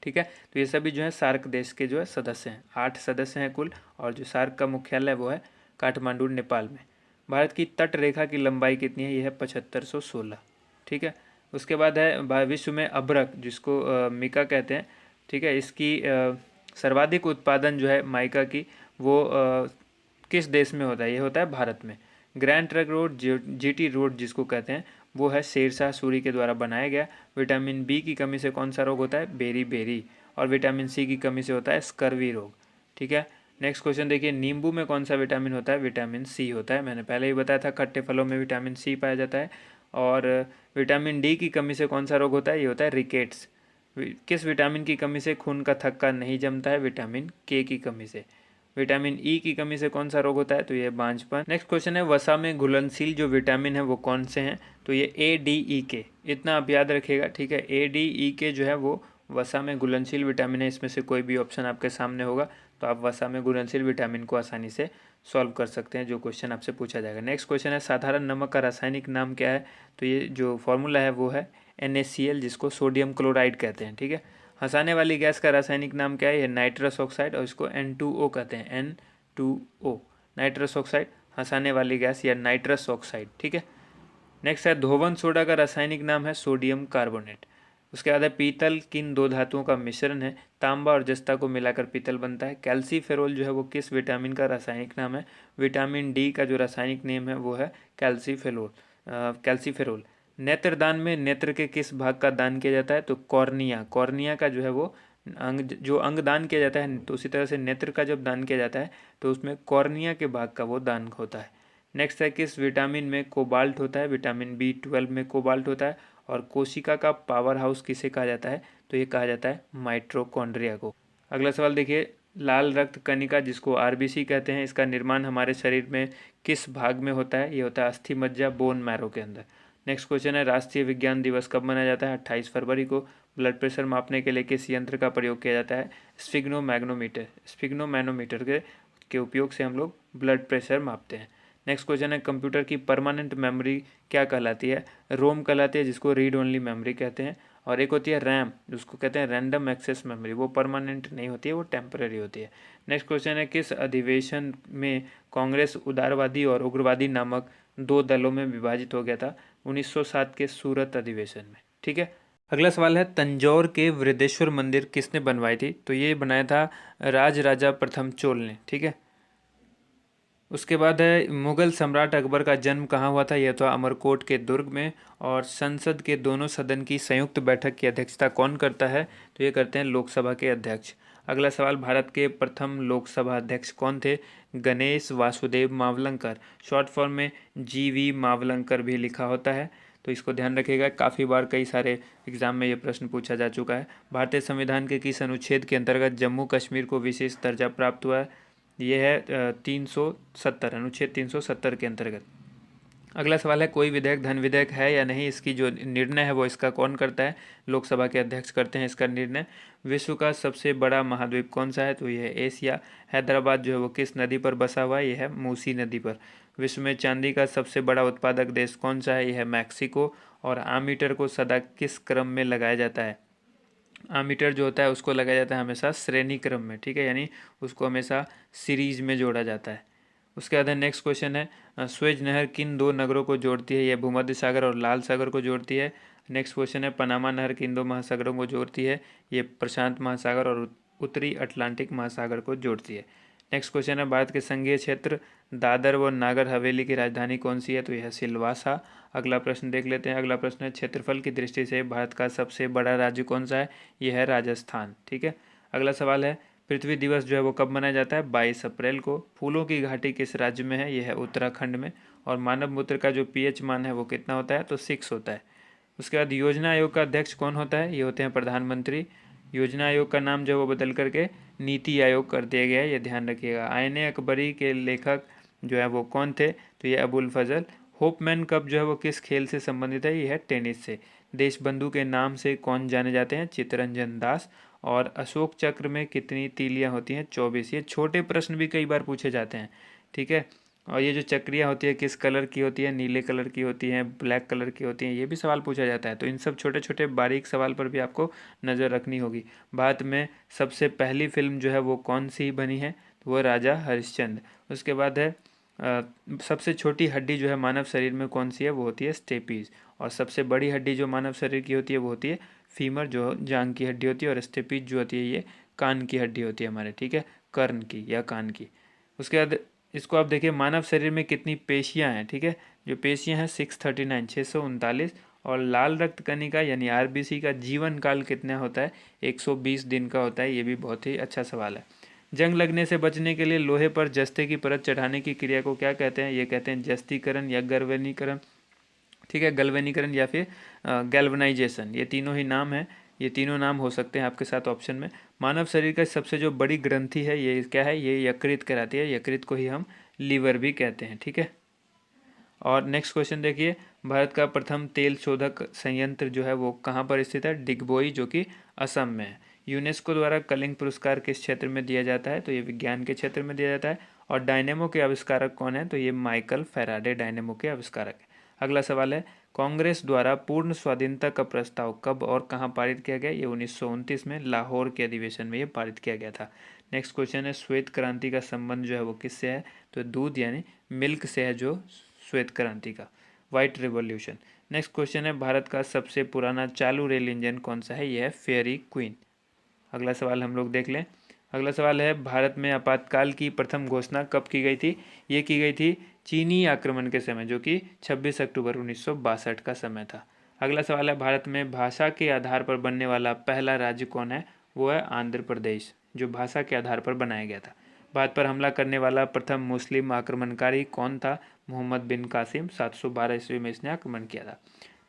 ठीक है, तो ये सभी जो है सार्क देश के जो है सदस्य हैं, 8 सदस्य हैं कुल, और जो सार्क का मुख्यालय वो है काठमांडू नेपाल में। भारत की तट रेखा की लंबाई कितनी है, यह है 7516। ठीक है, उसके बाद है विश्व में अभ्रक जिसको मिका कहते हैं, ठीक है, इसकी सर्वाधिक उत्पादन जो है माइका की वो किस देश में होता है, ये होता है भारत में। Grand trunk road, GT road जिसको कहते हैं, वो है शेरशाह सूरी के द्वारा बनाया गया। विटामिन बी की कमी से कौन सा रोग होता है, बेरी। और विटामिन सी की कमी से होता है स्कर्वी रोग। ठीक है, नेक्स्ट क्वेश्चन देखिए, नींबू में कौन सा विटामिन होता है, विटामिन सी होता है। मैंने पहले ही बताया था खट्टे फलों में विटामिन सी पाया जाता है। और विटामिन डी की कमी से कौन सा रोग होता है, ये होता है रिकेट्स। किस विटामिन की कमी से खून का थक्का नहीं जमता है, विटामिन के की कमी से। विटामिन ई की कमी से कौन सा रोग होता है, तो ये बांझपन। नेक्स्ट क्वेश्चन है वसा में घुलनशील जो विटामिन है वो कौन से हैं, तो ये ADE इतना आप याद रखिएगा। ठीक है, ADE जो है वो वसा में घुलनशील विटामिन है। इसमें से कोई भी ऑप्शन आपके सामने होगा तो आप वसा में घुलनशील विटामिन को आसानी से सॉल्व कर सकते हैं, जो क्वेश्चन आपसे पूछा जाएगा। नेक्स्ट क्वेश्चन है साधारण नमक का रासायनिक नाम क्या है, तो ये जो फॉर्मूला है वो है NaCl जिसको सोडियम क्लोराइड कहते हैं। ठीक है, हंसाने वाली गैस का रासायनिक नाम क्या है, ये नाइट्रस ऑक्साइड, और इसको N2O कहते हैं, N2O नाइट्रस ऑक्साइड, हंसाने वाली गैस या नाइट्रस ऑक्साइड। ठीक है, नेक्स्ट है धोवन सोडा का रासायनिक नाम है सोडियम कार्बोनेट। उसके बाद है पीतल किन दो धातुओं का मिश्रण है, तांबा और जस्ता को मिलाकर पीतल बनता है। कैल्सीफेरोल जो है वो किस विटामिन का रासायनिक नाम है, विटामिन डी का जो रासायनिक नेम है वो है कैल्सीफेरोल। नेत्रदान में नेत्र के किस भाग का दान किया जाता है, तो कॉर्निया का जो है वो अंग दान किया जाता है। तो उसी तरह से नेत्र का जब दान किया जाता है तो उसमें कॉर्निया के भाग का वो दान होता है। नेक्स्ट है किस विटामिन में कोबाल्ट होता है, विटामिन B12 में कोबाल्ट होता है। और कोशिका का पावर हाउस किसे कहा जाता है, तो ये कहा जाता है माइटोकॉन्ड्रिया को। अगला सवाल देखिए, लाल रक्त कणिका जिसको RBC कहते हैं, इसका निर्माण हमारे शरीर में किस भाग में होता है, ये होता है अस्थि मज्जा, बोन मैरो के अंदर। नेक्स्ट क्वेश्चन है राष्ट्रीय विज्ञान दिवस कब मनाया जाता है, 28 फरवरी को। ब्लड प्रेशर मापने के लिए किस यंत्र का प्रयोग किया जाता है, स्फिग्नोमैनोमीटर के उपयोग से हम लोग ब्लड प्रेशर मापते हैं। नेक्स्ट क्वेश्चन है कंप्यूटर की परमानेंट मेमोरी क्या कहलाती है, रोम कहलाती है जिसको रीड ओनली मेमोरी कहते हैं। और एक होती है रैम जिसको कहते हैं रैंडम एक्सेस मेमोरी, वो परमानेंट नहीं होती है, वो टेम्पररी होती है। नेक्स्ट क्वेश्चन है किस अधिवेशन में कांग्रेस उदारवादी और उग्रवादी नामक 2 दलों में विभाजित हो गया था, 1907 के सूरत अधिवेशन में। ठीक है, अगला सवाल है तंजौर के वृद्धेश्वर मंदिर किसने बनवाई थी, तो ये बनाया था राजा प्रथम चोल ने। ठीक है, उसके बाद है मुगल सम्राट अकबर का जन्म कहाँ हुआ था, यह था अमरकोट के दुर्ग में। और संसद के दोनों सदन की संयुक्त बैठक की अध्यक्षता कौन करता है, तो ये करते हैं लोकसभा के अध्यक्ष। अगला सवाल भारत के प्रथम लोकसभा अध्यक्ष कौन थे, गणेश वासुदेव मावलंकर, शॉर्ट फॉर्म में GV मावलंकर भी लिखा होता है, तो इसको ध्यान रखिएगा। काफ़ी बार कई सारे एग्जाम में ये प्रश्न पूछा जा चुका है। भारतीय संविधान के किस अनुच्छेद के अंतर्गत जम्मू कश्मीर को विशेष दर्जा प्राप्त हुआ है, ये है 370, अनुच्छेद 370 के अंतर्गत। अगला सवाल है कोई विधेयक धन विधेयक है या नहीं, इसकी जो निर्णय है वो इसका कौन करता है, लोकसभा के अध्यक्ष करते हैं इसका निर्णय। विश्व का सबसे बड़ा महाद्वीप कौन सा है, तो यह है एशिया। हैदराबाद जो है वो किस नदी पर बसा हुआ है, यह है मूसी नदी पर। विश्व में चांदी का सबसे बड़ा उत्पादक देश कौन सा है, यह है मैक्सिको। और आमीटर को सदा किस क्रम में लगाया जाता है, आमीटर जो होता है उसको लगाया जाता है हमेशा श्रेणी क्रम में। ठीक है, यानी उसको हमेशा सीरीज में जोड़ा जाता है। उसके बाद नेक्स्ट क्वेश्चन है स्वेज नहर किन 2 नगरों को जोड़ती है, यह भूमध्य सागर और लाल सागर को जोड़ती है। नेक्स्ट क्वेश्चन है पनामा नहर किन 2 महासागरों को जोड़ती है, ये प्रशांत महासागर और उत्तरी अटलांटिक महासागर को जोड़ती है। नेक्स्ट क्वेश्चन है भारत के संघीय क्षेत्र दादर व नागर हवेली की राजधानी कौन सी है, तो यह सिलवासा। अगला प्रश्न देख लेते हैं। अगला प्रश्न है क्षेत्रफल की दृष्टि से भारत का सबसे बड़ा राज्य कौन सा है, यह है राजस्थान। ठीक है, अगला सवाल है पृथ्वी दिवस जो है वो कब मनाया जाता है, 22 अप्रैल को। फूलों की घाटी किस राज्य में है, यह है उत्तराखंड में। और मानव मूत्र का जो pH मान है वो कितना होता है, तो 6 होता है। उसके बाद योजना आयोग का अध्यक्ष कौन होता है, ये होते हैं प्रधानमंत्री। योजना आयोग का नाम जो है वो बदल करके नीति आयोग कर दिया गया है, ये ध्यान रखिएगा। आईने अकबरी के लेखक जो है वो कौन थे, तो ये अबुल फजल। होपमैन कप जो है वो किस खेल से संबंधित है, ये है टेनिस से। देशबंधु के नाम से कौन जाने जाते हैं, चित्तरंजन दास। और अशोक चक्र में कितनी तीलियां होती हैं, 24। ये छोटे प्रश्न भी कई बार पूछे जाते हैं, ठीक है। और ये जो चक्रियाँ होती है किस कलर की होती है, नीले कलर की होती हैं, ब्लैक कलर की होती हैं, ये भी सवाल पूछा जाता है। तो इन सब छोटे छोटे बारीक सवाल पर भी आपको नज़र रखनी होगी। भारत में सबसे पहली फिल्म जो है वो कौन सी बनी है, तो वो राजा हरिश्चंद्र। उसके बाद है सबसे छोटी हड्डी जो है मानव शरीर में कौन सी है, वो होती है स्टेपीज। और सबसे बड़ी हड्डी जो मानव शरीर की होती है वो होती है फीमर, जो जांग की हड्डी होती है। और स्टेपीज जो होती है ये कान की हड्डी होती है हमारे, ठीक है, कर्ण की या कान की। उसके बाद इसको आप देखिए, मानव शरीर में कितनी पेशियां हैं, ठीक है। जो पेशियां हैं 639, 639। और लाल रक्त कणिका यानी आरबीसी का जीवन काल कितना होता है, 120 दिन का होता है। ये भी बहुत ही अच्छा सवाल है। जंग लगने से बचने के लिए लोहे पर जस्ते की परत चढ़ाने की क्रिया को क्या कहते हैं, ये कहते हैं जस्तीकरण या गैल्वेनीकरण, ठीक है, गैल्वेनीकरण या फिर गैल्वनाइजेशन। ये तीनों ही नाम है, ये तीनों नाम हो सकते हैं आपके साथ ऑप्शन में। मानव शरीर का सबसे जो बड़ी ग्रंथि है ये क्या है, ये यकृत कहलाती है। यकृत को ही हम लीवर भी कहते हैं, ठीक है। और नेक्स्ट क्वेश्चन देखिए, भारत का प्रथम तेल शोधक संयंत्र जो है वो कहाँ पर स्थित है, डिगबोई, जो कि असम में है। यूनेस्को द्वारा कलिंग पुरस्कार किस क्षेत्र में दिया जाता है, तो ये विज्ञान के क्षेत्र में दिया जाता है। और डायनेमो के आविष्कारक कौन है, तो ये माइकल फैराडे डायनेमो के आविष्कारक है। अगला सवाल है, कांग्रेस द्वारा पूर्ण स्वाधीनता का प्रस्ताव कब और कहाँ पारित किया गया, ये 1929 में लाहौर के अधिवेशन में ये पारित किया गया था। नेक्स्ट क्वेश्चन है, श्वेत क्रांति का संबंध जो है वो किससे है, तो दूध यानी मिल्क से है, जो श्वेत क्रांति का, व्हाइट रिवॉल्यूशन। नेक्स्ट क्वेश्चन है, भारत का सबसे पुराना चालू रेल इंजन कौन सा है, यह है फेयरी क्वीन। अगला सवाल हम लोग देख लें। अगला सवाल है, भारत में आपातकाल की प्रथम घोषणा कब की गई थी, ये की गई थी चीनी आक्रमण के समय, जो कि 26 अक्टूबर 1962 का समय था। अगला सवाल है, भारत में भाषा के आधार पर बनने वाला पहला राज्य कौन है, वो है आंध्र प्रदेश, जो भाषा के आधार पर बनाया गया था। भारत पर हमला करने वाला प्रथम मुस्लिम आक्रमणकारी कौन था, मोहम्मद बिन कासिम, 712 ईस्वी में इसने आक्रमण किया था।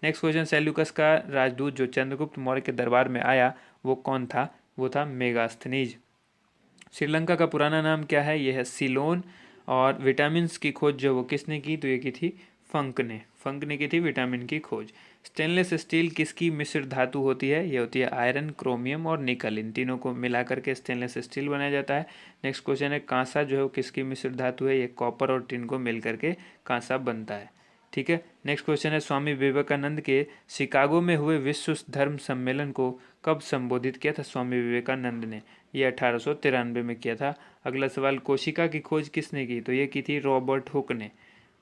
नेक्स्ट क्वेश्चन, सेल्यूकस का राजदूत जो चंद्रगुप्त मौर्य के दरबार में आया वो कौन था, वो था मेगास्थनीज। श्रीलंका का पुराना नाम क्या है, यह है सिलोन। और विटामिन की खोज जो वो किसने की, तो ये की थी फंक ने की थी विटामिन की खोज। स्टेनलेस स्टील किसकी मिश्र धातु होती है, ये होती है आयरन, क्रोमियम और निकल, इन तीनों को मिला करके स्टेनलेस स्टील बनाया जाता है। नेक्स्ट क्वेश्चन है, कांसा जो है वो किसकी मिश्र धातु है, ये कॉपर और टिन को मिल करके कांसा बनता है, ठीक है। नेक्स्ट क्वेश्चन है, स्वामी विवेकानंद के शिकागो में हुए विश्व धर्म सम्मेलन को कब संबोधित किया था स्वामी विवेकानंद ने, ये 1893 में किया था। अगला सवाल, कोशिका की खोज किसने की, तो ये की थी रॉबर्ट हुक ने।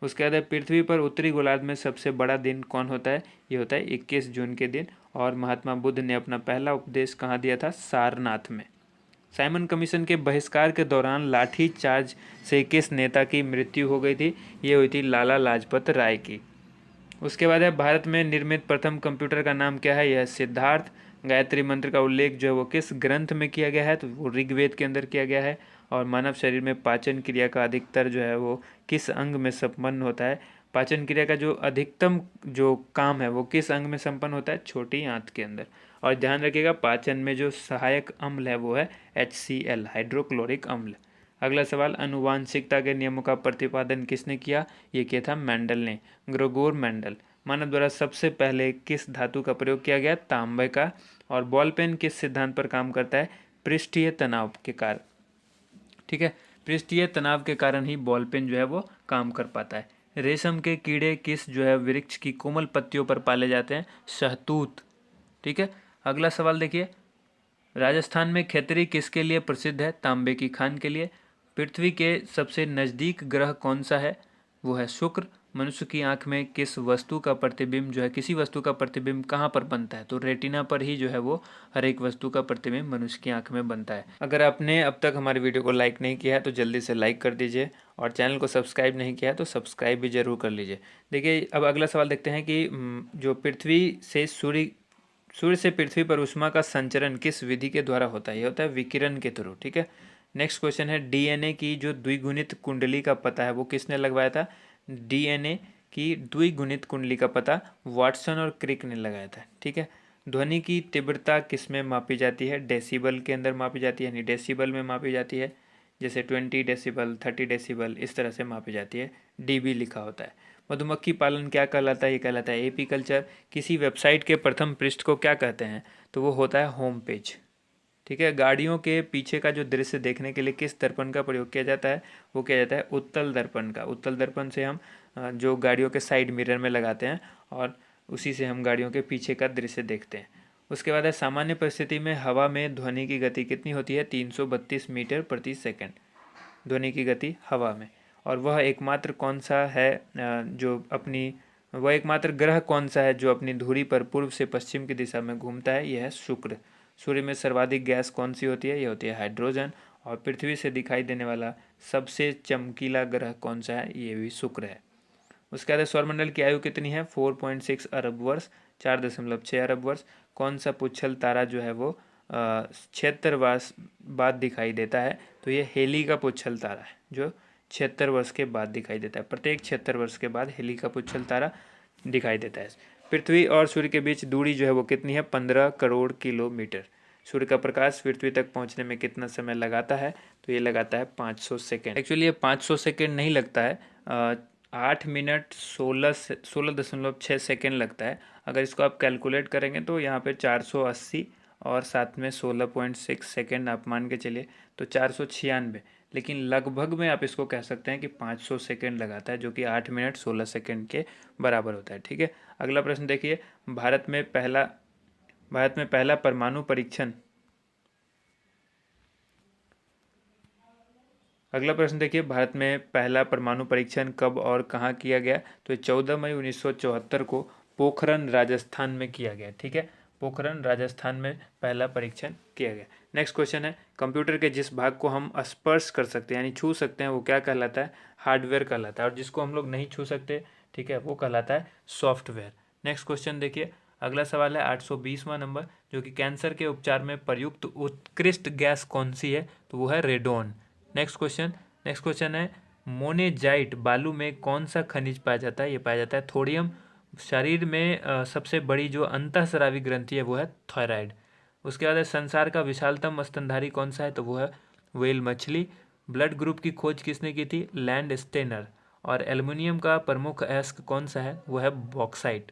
उसके बाद पृथ्वी पर उत्तरी गोलार्ध में सबसे बड़ा दिन कौन होता है, ये होता है 21 जून के दिन। और महात्मा बुद्ध ने अपना पहला उपदेश कहाँ दिया था, सारनाथ में। साइमन कमीशन के बहिष्कार के दौरान लाठी चार्ज से किस नेता की मृत्यु हो गई थी, ये हुई थी लाला लाजपत राय की। उसके बाद है, भारत में निर्मित प्रथम कंप्यूटर का नाम क्या है, यह सिद्धार्थ। गायत्री मंत्र का उल्लेख जो है वो किस ग्रंथ में किया गया है, तो वो ऋग्वेद के अंदर किया गया है। और मानव शरीर में पाचन क्रिया का अधिकतर जो है वो किस अंग में संपन्न होता है, पाचन क्रिया का जो अधिकतम जो काम है वो किस अंग में संपन्न होता है, छोटी आंत के अंदर। और ध्यान रखिएगा, पाचन में जो सहायक अम्ल है वो है HCl, हाइड्रोक्लोरिक अम्ल। अगला सवाल, अनुवांशिकता के नियमों का प्रतिपादन किसने किया, ये किया था मेंडल ने, ग्रेगोर मेंडल। मानव द्वारा सबसे पहले किस धातु का प्रयोग किया गया, तांबे का। और बॉल पेन किस सिद्धांत पर काम करता है, पृष्ठीय तनाव के कारण, ठीक है, पृष्ठीय तनाव के कारण ही बॉल पेन जो है वो काम कर पाता है। रेशम के कीड़े किस जो है वृक्ष की कोमल पत्तियों पर पाले जाते हैं, शहतूत, ठीक है। अगला सवाल देखिए, राजस्थान में खेतरी किसके लिए प्रसिद्ध है, तांबे की खान के लिए। पृथ्वी के सबसे नज़दीक ग्रह कौन सा है, वो है शुक्र। मनुष्य की आंख में किस वस्तु का प्रतिबिंब जो है, किसी वस्तु का प्रतिबिंब कहाँ पर बनता है, तो रेटिना पर ही जो है वो हर एक वस्तु का प्रतिबिंब मनुष्य की आंख में बनता है। अगर आपने अब तक हमारी वीडियो को लाइक नहीं किया है तो जल्दी से लाइक कर दीजिए, और चैनल को सब्सक्राइब नहीं किया है तो सब्सक्राइब भी जरूर कर लीजिए। देखिए, अब अगला सवाल देखते हैं कि जो सूर्य से पृथ्वी पर ऊष्मा का संचरण किस विधि के द्वारा होता है, ये होता है विकिरण के थ्रू, ठीक है। नेक्स्ट क्वेश्चन है, DNA की जो द्विगुणित कुंडली का पता है वो किसने लगवाया था, DNA कि द्विगुणित कुंडली का पता वाटसन और क्रिक ने लगाया था। ठीक है। ध्वनि की तीव्रता किस में मापी जाती है? डेसिबल के अंदर मापी जाती है, यानी डेसिबल में मापी जाती है। जैसे 20 डेसिबल, 30 डेसिबल, इस तरह से मापी जाती है। डीबी लिखा होता है। मधुमक्खी पालन क्या कहलाता है? ये कहलाता है एपीकल्चर। किसी वेबसाइट के प्रथम पृष्ठ को क्या कहते हैं? तो वो होता है होम पेज। ठीक है। गाड़ियों के पीछे का जो दृश्य देखने के लिए किस दर्पण का प्रयोग किया जाता है? वो किया जाता है उत्तल दर्पण का। उत्तल दर्पण से हम जो गाड़ियों के साइड मिरर में लगाते हैं और उसी से हम गाड़ियों के पीछे का दृश्य देखते हैं। उसके बाद है सामान्य परिस्थिति में हवा में ध्वनि की गति कितनी होती है? 332 मीटर प्रति सेकंड ध्वनि की गति हवा में। और वह एकमात्र कौन सा है जो अपनी वह एकमात्र ग्रह कौन सा है जो अपनी धुरी पर पूर्व से पश्चिम की दिशा में घूमता है? यह है शुक्र। सूर्य में सर्वाधिक गैस कौन सी होती है? यह होती है हाइड्रोजन। और पृथ्वी से दिखाई देने वाला सबसे चमकीला ग्रह कौन सा है? ये भी शुक्र है। उसके बाद सौरमंडल की आयु कितनी है? 4.6 अरब वर्ष, 4.6 अरब वर्ष। कौन सा पुच्छल तारा जो है वो 76 वर्ष बाद दिखाई देता है? तो ये हेली का पुच्छल तारा है जो 76 वर्ष के बाद दिखाई देता है। प्रत्येक 76 वर्ष के बाद हेली का पुच्छल तारा दिखाई देता है। पृथ्वी और सूर्य के बीच दूरी जो है वो कितनी है? 15 करोड़ किलोमीटर। सूर्य का प्रकाश पृथ्वी तक पहुंचने में कितना समय लगाता है? तो ये लगाता है 500 सेकेंड। एक्चुअली ये 500 सेकेंड नहीं लगता है, 8 मिनट 16.6 सेकेंड लगता है। अगर इसको आप कैलकुलेट करेंगे तो यहाँ पे 480 और साथ में 16.6 सेकेंड आप मान के चलिए तो 496। लेकिन लगभग में आप इसको कह सकते हैं कि 500 सेकेंड लगाता है, जो कि 8 मिनट 16 सेकेंड के बराबर होता है। ठीक है। अगला प्रश्न देखिए, भारत में पहला परमाणु परीक्षण अगला प्रश्न देखिए, भारत में पहला परमाणु परीक्षण कब और कहाँ किया गया? तो 14 मई 1974 को पोखरण राजस्थान में किया गया। ठीक है। पोखरण राजस्थान में पहला परीक्षण किया गया। नेक्स्ट क्वेश्चन है, कंप्यूटर के जिस भाग को हम स्पर्श कर सकते हैं यानी छू सकते हैं वो क्या कहलाता है? हार्डवेयर कहलाता है। और जिसको हम लोग नहीं छू सकते, ठीक है, वो कहलाता है सॉफ्टवेयर। नेक्स्ट क्वेश्चन देखिए, अगला सवाल है 820वां नंबर, जो कि कैंसर के उपचार में प्रयुक्त उत्कृष्ट गैस कौन सी है? तो वो है रेडोन। नेक्स्ट क्वेश्चन है, मोनेजाइट बालू में कौन सा खनिज पाया जाता है? ये पाया जाता है थोड़ियम। शरीर में सबसे बड़ी जो अंतःस्रावी ग्रंथि है वो है थायराइड। उसके बाद है, संसार का विशालतम स्तनधारी कौन सा है? तो वो है व्हेल मछली। ब्लड ग्रुप की खोज किसने की थी? Land Steiner. और एल्युमिनियम का प्रमुख अयस्क कौन सा है? वो है बॉक्साइट।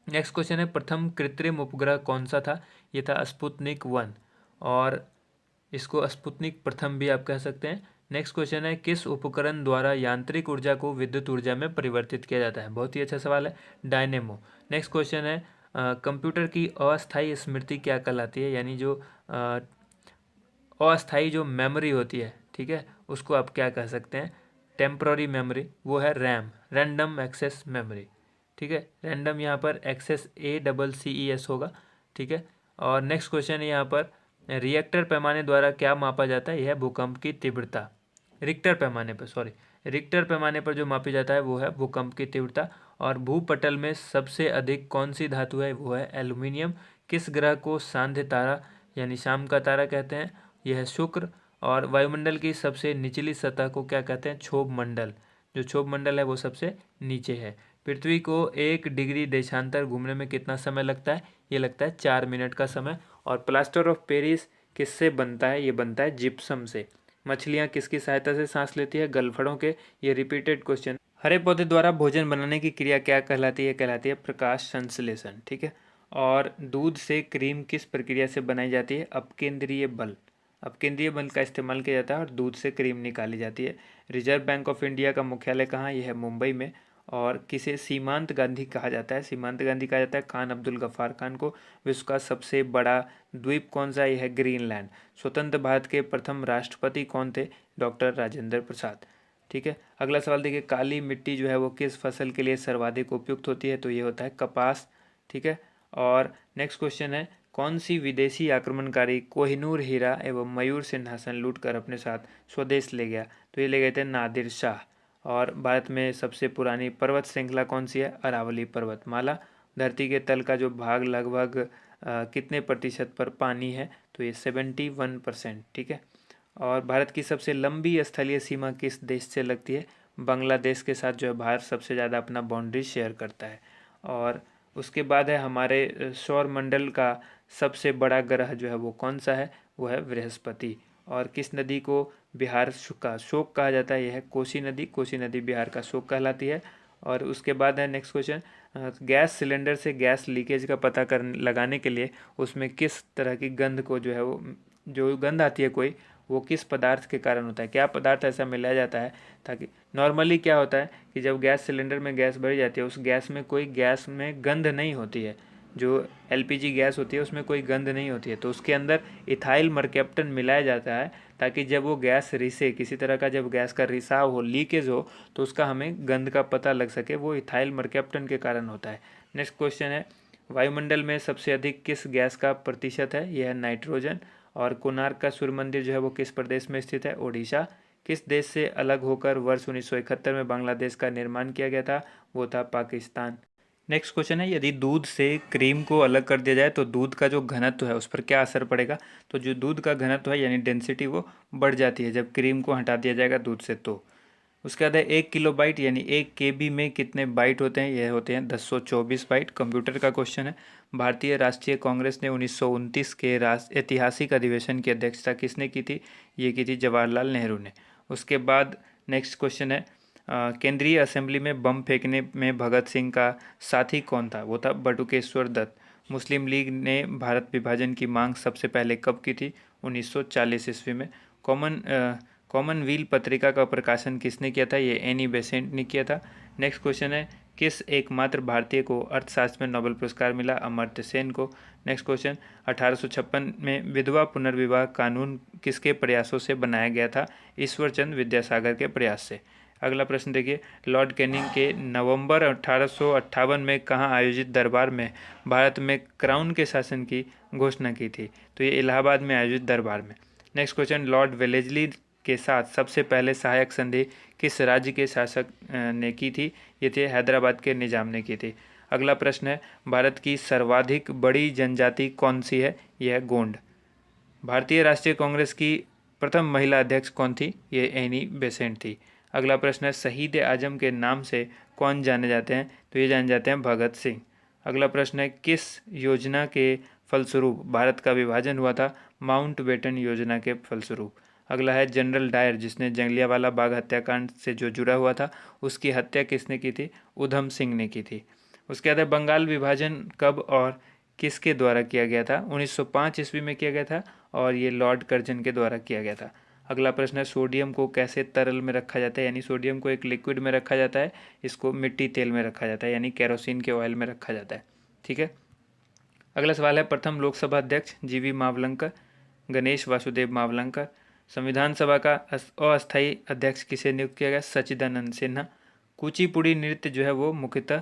नेक्स्ट क्वेश्चन है, प्रथम कृत्रिम उपग्रह कौन सा था? ये था स्पुतनिक 1, और इसको स्पुतनिक प्रथम भी आप कह सकते हैं। नेक्स्ट क्वेश्चन है, किस उपकरण द्वारा यांत्रिक ऊर्जा को विद्युत ऊर्जा में परिवर्तित किया जाता है? बहुत ही अच्छा सवाल है, डायनेमो। नेक्स्ट क्वेश्चन है, कंप्यूटर की अस्थायी स्मृति क्या कहलाती है? यानी जो अस्थायी जो मेमोरी होती है, ठीक है, उसको आप क्या कह सकते हैं? टेम्पररी मेमोरी, वो है रैम, रैंडम एक्सेस मेमोरी। ठीक है। रैंडम यहाँ पर एक्सेस ACCES होगा। ठीक है। और नेक्स्ट क्वेश्चन है यहाँ पर, रिएक्टर पैमाने द्वारा क्या मापा जाता है? यह है भूकंप की तीव्रता। रिक्टर पैमाने पर जो मापी जाता है वो है भूकंप की तीव्रता। और भूपटल में सबसे अधिक कौन सी धातु है? वो है एल्युमिनियम। किस ग्रह को सांध्य तारा यानी शाम का तारा कहते हैं? यह है शुक्र। और वायुमंडल की सबसे निचली सतह को क्या कहते हैं? क्षोभ मंडल। जो क्षोभ मंडल है वो सबसे नीचे है। पृथ्वी को 1 डिग्री देशांतर घूमने में कितना समय लगता है? ये लगता है 4 मिनट का समय। और प्लास्टर ऑफ पेरिस किससे बनता है? ये बनता है जिप्सम से। मछलियाँ किसकी सहायता से सांस लेती है? गलफड़ों के। ये रिपीटेड क्वेश्चन। हरे पौधे द्वारा भोजन बनाने की क्रिया क्या कहलाती है? कहलाती है प्रकाश संश्लेषण। ठीक है। और दूध से क्रीम किस प्रक्रिया से बनाई जाती है? अपकेंद्रीय बल। अपकेंद्रीय बल का इस्तेमाल किया जाता है और दूध से क्रीम निकाली जाती है। रिजर्व बैंक ऑफ इंडिया का मुख्यालय कहाँ? यह है मुंबई में। और किसे सीमांत गांधी कहा जाता है? सीमांत गांधी कहा जाता है खान अब्दुल गफ्फार खान को। विश्व का सबसे बड़ा द्वीप कौन सा? यह है ग्रीनलैंड। स्वतंत्र भारत के प्रथम राष्ट्रपति कौन थे? डॉक्टर राजेंद्र प्रसाद। ठीक है। अगला सवाल देखिए, काली मिट्टी जो है वो किस फसल के लिए सर्वाधिक उपयुक्त होती है? तो ये होता है कपास। ठीक है। और नेक्स्ट क्वेश्चन है, कौन सी विदेशी आक्रमणकारी कोहिनूर हीरा एवं मयूर सिंहासन लूट कर अपने साथ स्वदेश ले गया? तो ये ले गए थे नादिर शाह। और भारत में सबसे पुरानी पर्वत श्रृंखला कौन सी है? अरावली पर्वतमाला। धरती के तल का जो भाग लगभग कितने प्रतिशत पर पानी है? तो ये 71%। ठीक है। और भारत की सबसे लंबी स्थलीय सीमा किस देश से लगती है? बांग्लादेश के साथ जो है भारत सबसे ज़्यादा अपना बाउंड्री शेयर करता है। और उसके बाद है हमारे सौर मंडल का सबसे बड़ा ग्रह जो है वो कौन सा है, वो है बृहस्पति। और किस नदी को बिहार का शोक कहा जाता है, यह है कोसी नदी। कोसी नदी बिहार का शोक कहलाती है। और उसके बाद है नेक्स्ट क्वेश्चन, गैस सिलेंडर से गैस लीकेज का पता कर लगाने के लिए उसमें किस तरह की गंध को जो है वो, जो गंध आती है कोई, वो किस पदार्थ के कारण होता है, क्या पदार्थ ऐसा मिलाया जाता है ताकि, नॉर्मली क्या होता है कि जब गैस सिलेंडर में गैस भरी जाती है उस गैस में कोई गैस में गंध नहीं होती है, जो एलपीजी गैस होती है उसमें कोई गंध नहीं होती है, तो उसके अंदर इथाइल मरकैप्टन मिलाया जाता है ताकि जब वो गैस रिसे, किसी तरह का जब गैस का रिसाव हो, लीकेज हो, तो उसका हमें गंध का पता लग सके, वो इथाइल मरकैप्टन के कारण होता है। नेक्स्ट क्वेश्चन है, वायुमंडल में सबसे अधिक किस गैस का प्रतिशत है, यह है नाइट्रोजन। और कोणार्क का सूर्य मंदिर जो है वो किस प्रदेश में स्थित है, ओडिशा। किस देश से अलग होकर वर्ष 1971 में बांग्लादेश का निर्माण किया गया था, वो था पाकिस्तान। नेक्स्ट क्वेश्चन है, यदि दूध से क्रीम को अलग कर दिया जाए तो दूध का जो घनत्व है उस पर क्या असर पड़ेगा। तो जो दूध का घनत्व है यानी डेंसिटी वो बढ़ जाती है जब क्रीम को हटा दिया जाएगा दूध से। तो उसके बाद है 1 किलोबाइट यानी 1 KB में कितने बाइट होते हैं, यह होते हैं 1024 बाइट। कंप्यूटर का क्वेश्चन है, भारतीय राष्ट्रीय कांग्रेस ने 1929 के ऐतिहासिक अधिवेशन की अध्यक्षता किसने की थी, ये की थी जवाहरलाल नेहरू ने। उसके बाद नेक्स्ट क्वेश्चन है, केंद्रीय असेंबली में बम फेंकने में भगत सिंह का साथी कौन था, वो था बटुकेश्वर दत्त। मुस्लिम लीग ने भारत विभाजन की मांग सबसे पहले कब की थी, 1940 ईस्वी में। कॉमनवेल्थ पत्रिका का प्रकाशन किसने किया था, ये एनी बेसेंट ने किया था। नेक्स्ट क्वेश्चन है, किस एकमात्र भारतीय को अर्थशास्त्र में नोबेल पुरस्कार मिला, अमर्त्य सेन को। नेक्स्ट क्वेश्चन, 1856 में विधवा पुनर्विवाह कानून किसके प्रयासों से बनाया गया था, ईश्वरचंद विद्यासागर के प्रयास से। अगला प्रश्न देखिए, लॉर्ड कैनिंग के नवंबर 1858 में कहाँ आयोजित दरबार में भारत में क्राउन के शासन की घोषणा की थी, तो ये इलाहाबाद में आयोजित दरबार में। नेक्स्ट क्वेश्चन, लॉर्ड वेलेस्ली के साथ सबसे पहले सहायक संधि किस राज्य के शासक ने की थी, ये थे हैदराबाद के निजाम ने की थी। अगला प्रश्न है, भारत की सर्वाधिक बड़ी जनजाति कौन सी है, यह है गोंड। भारतीय राष्ट्रीय कांग्रेस की प्रथम महिला अध्यक्ष कौन थी, ये एनी बेसेंट थी। अगला प्रश्न है, शहीद आजम के नाम से कौन जाने जाते हैं, तो ये जाने जाते हैं भगत सिंह। अगला प्रश्न है, किस योजना के फलस्वरूप भारत का विभाजन हुआ था, माउंटबेटन योजना के फलस्वरूप। अगला है, जनरल डायर जिसने जंगलियावाला बाग हत्याकांड से जो जुड़ा हुआ था उसकी हत्या किसने की थी, उधम सिंह ने की थी। उसके बाद है, बंगाल विभाजन कब और किसके द्वारा किया गया था, 1905 ईस्वी में किया गया था और ये लॉर्ड कर्जन के द्वारा किया गया था। अगला प्रश्न है, सोडियम को कैसे तरल में रखा जाता है, यानी सोडियम को एक लिक्विड में रखा जाता है, इसको मिट्टी तेल में रखा जाता है यानी केरोसिन के ऑयल में रखा जाता है। ठीक है। अगला सवाल है, प्रथम लोकसभा अध्यक्ष जीवी मावलंकर, गणेश वासुदेव मावलंकर। संविधान सभा का अस्थायी अध्यक्ष किसे नियुक्त किया गया, सच्चिदानंद सिन्हा। कुचिपुड़ी नृत्य जो है वो मुख्यतः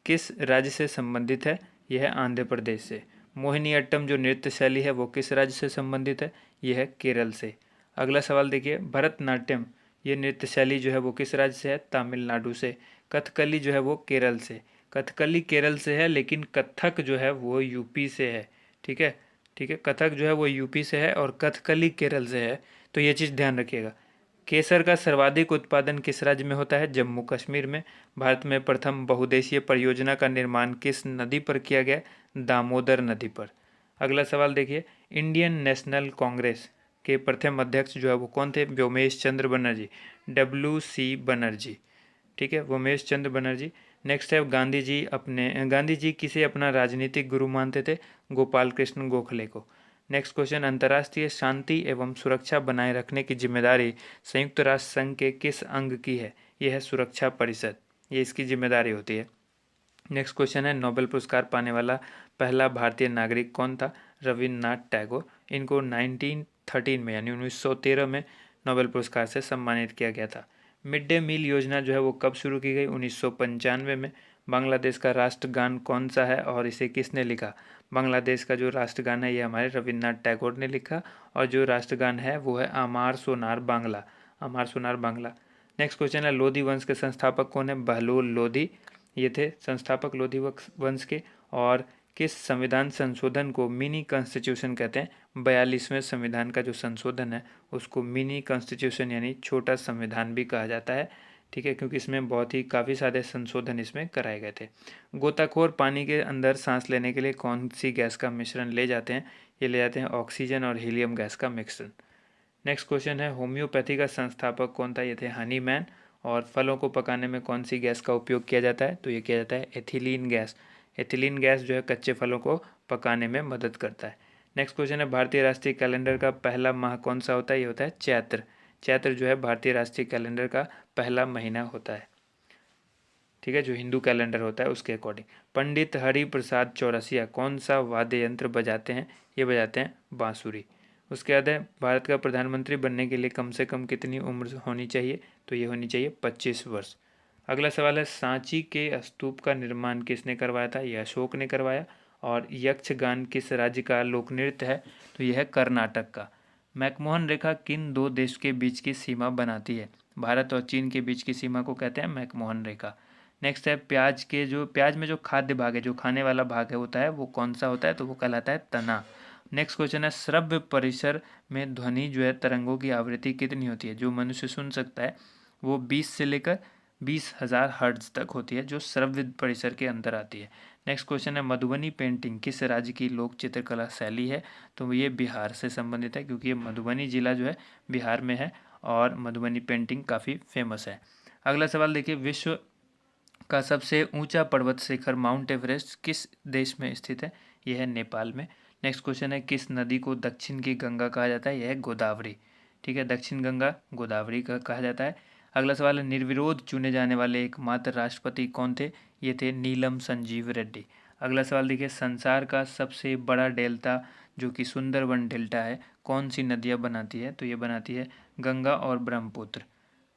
किस राज्य से संबंधित है, यह है आंध्र प्रदेश से। मोहिनीअट्टम जो नृत्य शैली है वो किस राज्य से संबंधित है, यह है केरल से। अगला सवाल देखिए, भरतनाट्यम ये नृत्य शैली जो है वो किस राज्य से है, तमिलनाडु से। कथकली जो है वो केरल से, कथकली केरल से है लेकिन कथक जो है वो यूपी से है। ठीक है, ठीक है, कथक जो है वो यूपी से है और कथकली केरल से है, तो ये चीज़ ध्यान रखिएगा। केसर का सर्वाधिक उत्पादन किस राज्य में होता है, जम्मू कश्मीर में। भारत में प्रथम बहुउद्देशीय परियोजना का निर्माण किस नदी पर किया गया, दामोदर नदी पर। अगला सवाल देखिए, इंडियन नेशनल कांग्रेस के प्रथम अध्यक्ष जो है वो कौन थे, व्योमेश चंद्र बनर्जी, WC बनर्जी। ठीक है, व्योमेश चंद्र बनर्जी। नेक्स्ट है, गांधी जी किसे अपना राजनीतिक गुरु मानते थे, गोपाल कृष्ण गोखले को। नेक्स्ट क्वेश्चन, अंतर्राष्ट्रीय शांति एवं सुरक्षा बनाए रखने की जिम्मेदारी संयुक्त राष्ट्र संघ के किस अंग की है, यह है सुरक्षा परिषद, ये इसकी जिम्मेदारी होती है। नेक्स्ट क्वेश्चन है, नोबेल पुरस्कार पाने वाला पहला भारतीय नागरिक कौन था, रविन्द्रनाथ टैगोर। इनको 1913 में यानी 1913 में नोबेल पुरस्कार से सम्मानित किया गया था। मिड डे मील योजना जो है वो कब शुरू की गई, 1995 में। बांग्लादेश का राष्ट्रगान कौन सा है और इसे किसने लिखा, बांग्लादेश का जो राष्ट्रगान है ये हमारे रविन्द्रनाथ टैगोर ने लिखा और जो राष्ट्रगान है वो है अमार सोनार बांग्ला, अमार सोनार बांग्ला। नेक्स्ट क्वेश्चन है, लोधी वंश के संस्थापक कौन है, बहलोल लोधी, ये थे संस्थापक लोधी वंश के। और किस संविधान संशोधन को मिनी कॉन्स्टिट्यूशन कहते हैं, 42वें संविधान का जो संशोधन है उसको मिनी कॉन्स्टिट्यूशन यानी छोटा संविधान भी कहा जाता है। ठीक है, क्योंकि इसमें बहुत ही काफ़ी सारे संशोधन इसमें कराए गए थे। गोताखोर पानी के अंदर सांस लेने के लिए कौन सी गैस का मिश्रण ले जाते हैं? ये ले जाते हैं ऑक्सीजन और हीलियम गैस का मिश्रण। नेक्स्ट क्वेश्चन है, होम्योपैथी का संस्थापक कौन था? ये थे हनीमैन। और फलों को पकाने में कौन सी गैस का उपयोग किया जाता है? तो ये किया जाता है एथिलीन गैस। एथिलीन गैस जो है कच्चे फलों को पकाने में मदद करता है। नेक्स्ट क्वेश्चन है, भारतीय राष्ट्रीय कैलेंडर का पहला माह कौन सा होता है? ये होता है चैत्र। चैत्र जो है भारतीय राष्ट्रीय कैलेंडर का पहला महीना होता है, ठीक है, जो हिंदू कैलेंडर होता है उसके अकॉर्डिंग। पंडित हरिप्रसाद चौरसिया कौन सा वाद्य यंत्र बजाते हैं? ये बजाते हैं बांसुरी। उसके बाद है, भारत का प्रधानमंत्री बनने के लिए कम से कम कितनी उम्र होनी चाहिए? तो ये होनी चाहिए 25 वर्ष। अगला सवाल है, सांची के स्तूप का निर्माण किसने करवाया था? यह अशोक ने करवाया। और यक्षगान किस राज्य का लोक नृत्य है? तो यह है कर्नाटक का। मैकमोहन रेखा किन दो देश के बीच की सीमा बनाती है? भारत और चीन के बीच की सीमा को कहते हैं मैकमोहन रेखा। नेक्स्ट है, प्याज में जो खाद्य भाग है, जो खाने वाला भाग है होता है, वो कौन सा होता है? तो वो कहलाता है तना। नेक्स्ट क्वेश्चन है, श्रव्य परिसर में ध्वनि जो है तरंगों की आवृत्ति कितनी होती है? जो मनुष्य सुन सकता है वो 20 से लेकर 20,000 हर्ट्ज तक होती है, जो श्रव्य परिसर के अंदर आती है। नेक्स्ट क्वेश्चन है, मधुबनी पेंटिंग किस राज्य की लोक चित्रकला शैली है? तो ये बिहार से संबंधित है, क्योंकि ये मधुबनी जिला जो है बिहार में है और मधुबनी पेंटिंग काफ़ी फेमस है। अगला सवाल देखिए, विश्व का सबसे ऊंचा पर्वत शिखर माउंट एवरेस्ट किस देश में स्थित है? यह है नेपाल में। नेक्स्ट क्वेश्चन है, किस नदी को दक्षिण की गंगा कहा जाता है? यह है गोदावरी। ठीक है, दक्षिण गंगा गोदावरी का कहा जाता है। अगला सवाल है, निर्विरोध चुने जाने वाले एकमात्र राष्ट्रपति कौन थे? ये थे नीलम संजीव रेड्डी। अगला सवाल देखिए, संसार का सबसे बड़ा डेल्टा जो कि सुंदरबन डेल्टा है, कौन सी नदियाँ बनाती है? तो ये बनाती है गंगा और ब्रह्मपुत्र।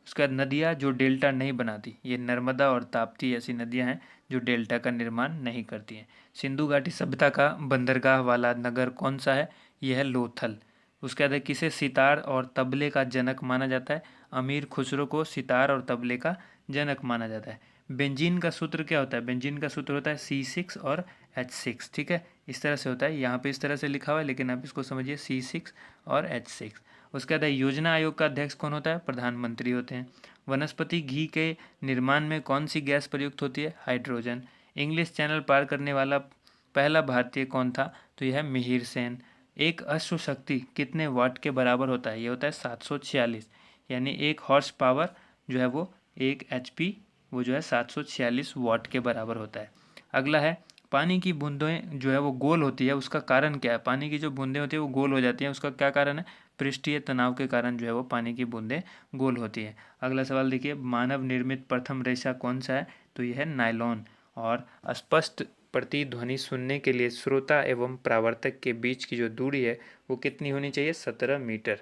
उसके बाद नदियाँ जो डेल्टा नहीं बनाती, ये नर्मदा और ताप्ती ऐसी नदियाँ हैं जो डेल्टा का निर्माण नहीं करती हैं। सिंधु घाटी सभ्यता का बंदरगाह वाला नगर कौन सा है? यह है लोथल। उसके बाद किसे सितार और तबले का जनक माना जाता है? अमीर खुसरो को सितार और तबले का जनक माना जाता है। बेंजीन का सूत्र क्या होता है? बेंजीन का सूत्र होता है C6 और H6। ठीक है, इस तरह से होता है, यहाँ पे इस तरह से लिखा हुआ है, लेकिन आप इसको समझिए C6 और H6। उसके बाद योजना आयोग का अध्यक्ष कौन होता है? प्रधानमंत्री होते हैं। वनस्पति घी के निर्माण में कौन सी गैस प्रयुक्त होती है? हाइड्रोजन। इंग्लिश चैनल पार करने वाला पहला भारतीय कौन था? तो यह है मिहिर सेन। एक अश्व शक्ति कितने वाट के बराबर होता है? ये होता है 746, यानी एक हॉर्स पावर जो है वो 1 HP वो जो है 746 वाट के बराबर होता है। अगला है, पानी की बूंदें जो है वो गोल होती है, उसका कारण क्या है? पानी की जो बूंदें होती है वो गोल हो जाती हैं, उसका क्या कारण है? पृष्ठीय तनाव के कारण जो है वो पानी की बूंदें गोल होती है। अगला सवाल देखिए, मानव निर्मित प्रथम रेशा कौन सा है? तो यह है नायलॉन। और स्पष्ट प्रतिध्वनि सुनने के लिए श्रोता एवं परावर्तक के बीच की जो दूरी है वो कितनी होनी चाहिए? 17 मीटर।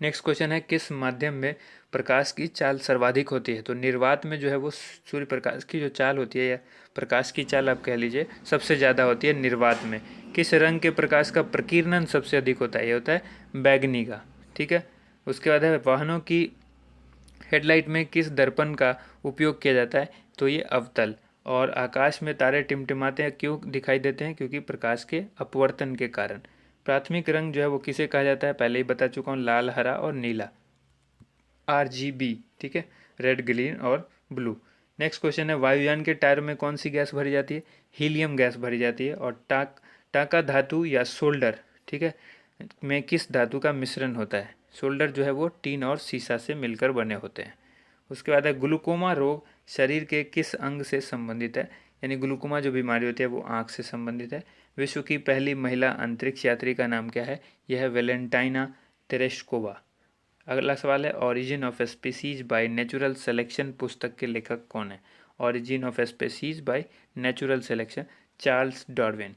नेक्स्ट क्वेश्चन है, किस माध्यम में प्रकाश की चाल सर्वाधिक होती है? तो निर्वात में जो है वो सूर्य प्रकाश की जो चाल होती है, या प्रकाश की चाल आप कह लीजिए, सबसे ज़्यादा होती है निर्वात में। किस रंग के प्रकाश का प्रकीर्णन सबसे अधिक होता है? ये होता है बैगनी का। ठीक है, उसके बाद है, वाहनों की हेडलाइट में किस दर्पण का उपयोग किया जाता है? तो ये अवतल। और आकाश में तारे टिमटिमाते हैं, क्यों दिखाई देते हैं? क्योंकि प्रकाश के अपवर्तन के कारण। प्राथमिक रंग जो है वो किसे कहा जाता है? पहले ही बता चुका हूँ, लाल, हरा और नीला, RGB। ठीक है, रेड, ग्रीन और ब्लू। नेक्स्ट क्वेश्चन है, वायुयान के टायर में कौन सी गैस भरी जाती है? हीलियम गैस भरी जाती है। और टाका धातु या सोल्डर, ठीक है, में किस धातु का मिश्रण होता है? सोल्डर जो है वो टीन और सीसा से मिलकर बने होते हैं। उसके बाद है, ग्लूकोमा रोग शरीर के किस अंग से संबंधित है? यानी ग्लूकोमा जो बीमारी होती है वो आँख से संबंधित है। विश्व की पहली महिला अंतरिक्ष यात्री का नाम क्या है? यह है वेलेंटाइना तेरेस्कोवा। अगला सवाल है, origin of species by natural selection पुस्तक के लेखक कौन है? Origin of species by natural selection, Charles Darwin.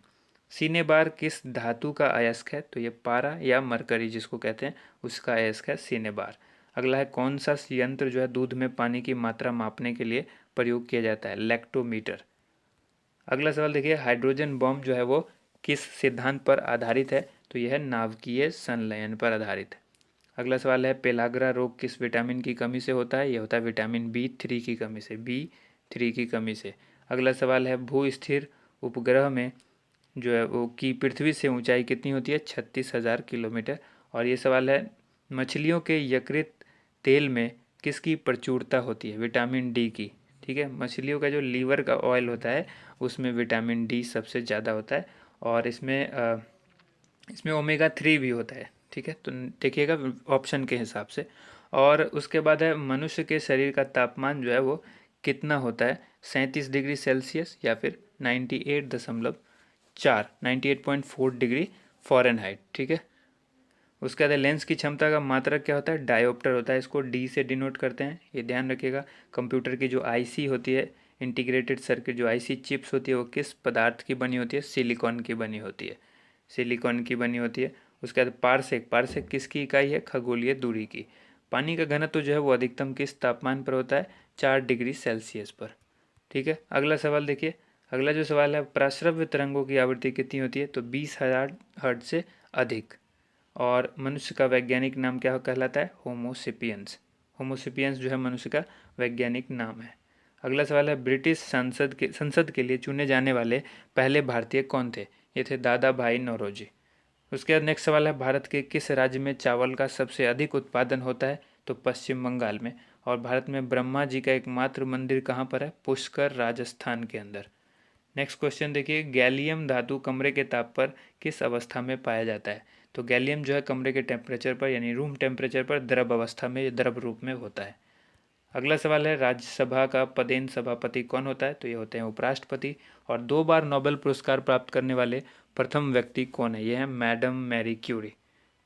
Cinnabar किस धातु का अयस्क है? तो ये पारा या मरकरी जिसको कहते हैं उसका अयस्क है सिनेबार। अगला है, कौन सा यंत्र जो है दूध में पानी की मात्रा मापने के लिए प्रयोग किया जाता है? लैक्टोमीटर। अगला सवाल देखिए, हाइड्रोजन बॉम्ब जो है वो किस सिद्धांत पर आधारित है? तो यह है नाभिकीय संलयन पर आधारित है। अगला सवाल है, पेलाग्रा रोग किस विटामिन की कमी से होता है? यह होता है विटामिन B3 की कमी से, B3 की कमी से। अगला सवाल है, भू स्थिर उपग्रह में जो है वो की पृथ्वी से ऊंचाई कितनी होती है? 36,000 किलोमीटर। और ये सवाल है, मछलियों के यकृत तेल में किसकी प्रचुरता होती है? विटामिन डी की। ठीक है, मछलियों का जो लीवर का ऑयल होता है उसमें विटामिन डी सबसे ज़्यादा होता है, और इसमें ओमेगा 3 भी होता है। ठीक है, तो देखिएगा ऑप्शन के हिसाब से। और उसके बाद है मनुष्य के शरीर का तापमान जो है वो कितना होता है? 37 डिग्री सेल्सियस या फिर 98.4 फ़ारेनहाइट। ठीक है, उसके बाद लेंस की क्षमता का मात्रक क्या होता है? डायोप्टर होता है, इसको डी से डिनोट करते हैं, ये ध्यान रखिएगा। कंप्यूटर की जो आईसी होती है, इंटीग्रेटेड सर्किट जो आईसी चिप्स होती है, वो किस पदार्थ की बनी होती है? सिलिकॉन की बनी होती है, सिलिकॉन की बनी होती है। उसके बाद पारसेक, पारसेक किसकी इकाई है? खगोलीय दूरी की। पानी का घनत्व जो है वो अधिकतम किस तापमान पर होता है? 4 डिग्री सेल्सियस पर। ठीक है, अगला सवाल देखिए। अगला जो सवाल है, प्राश्रव्य तरंगों की आवृत्ति कितनी होती है? तो 20,000 हर्ट्ज से अधिक। और मनुष्य का वैज्ञानिक नाम क्या कहलाता है? होमोसेपियंस। होमोसेपियंस जो है मनुष्य का वैज्ञानिक नाम है। अगला सवाल है, ब्रिटिश संसद के लिए चुने जाने वाले पहले भारतीय कौन थे? ये थे दादा भाई नौरोजी। उसके बाद नेक्स्ट सवाल है, भारत के किस राज्य में चावल का सबसे अधिक उत्पादन होता है? तो पश्चिम बंगाल में। और भारत में ब्रह्मा जी का एकमात्र मंदिर कहाँ पर है? पुष्कर, राजस्थान के अंदर। नेक्स्ट क्वेश्चन देखिए, गैलियम धातु कमरे के ताप पर किस अवस्था में पाया जाता है? तो गैलियम जो है कमरे के टेम्परेचर पर यानी रूम टेम्परेचर पर द्रव अवस्था में, द्रव रूप में होता है। अगला सवाल है, राज्यसभा का पदेन सभापति कौन होता है? तो ये होते हैं उपराष्ट्रपति। और 2 बार नोबेल पुरस्कार प्राप्त करने वाले प्रथम व्यक्ति कौन है? ये है मैडम मैरी क्यूरी।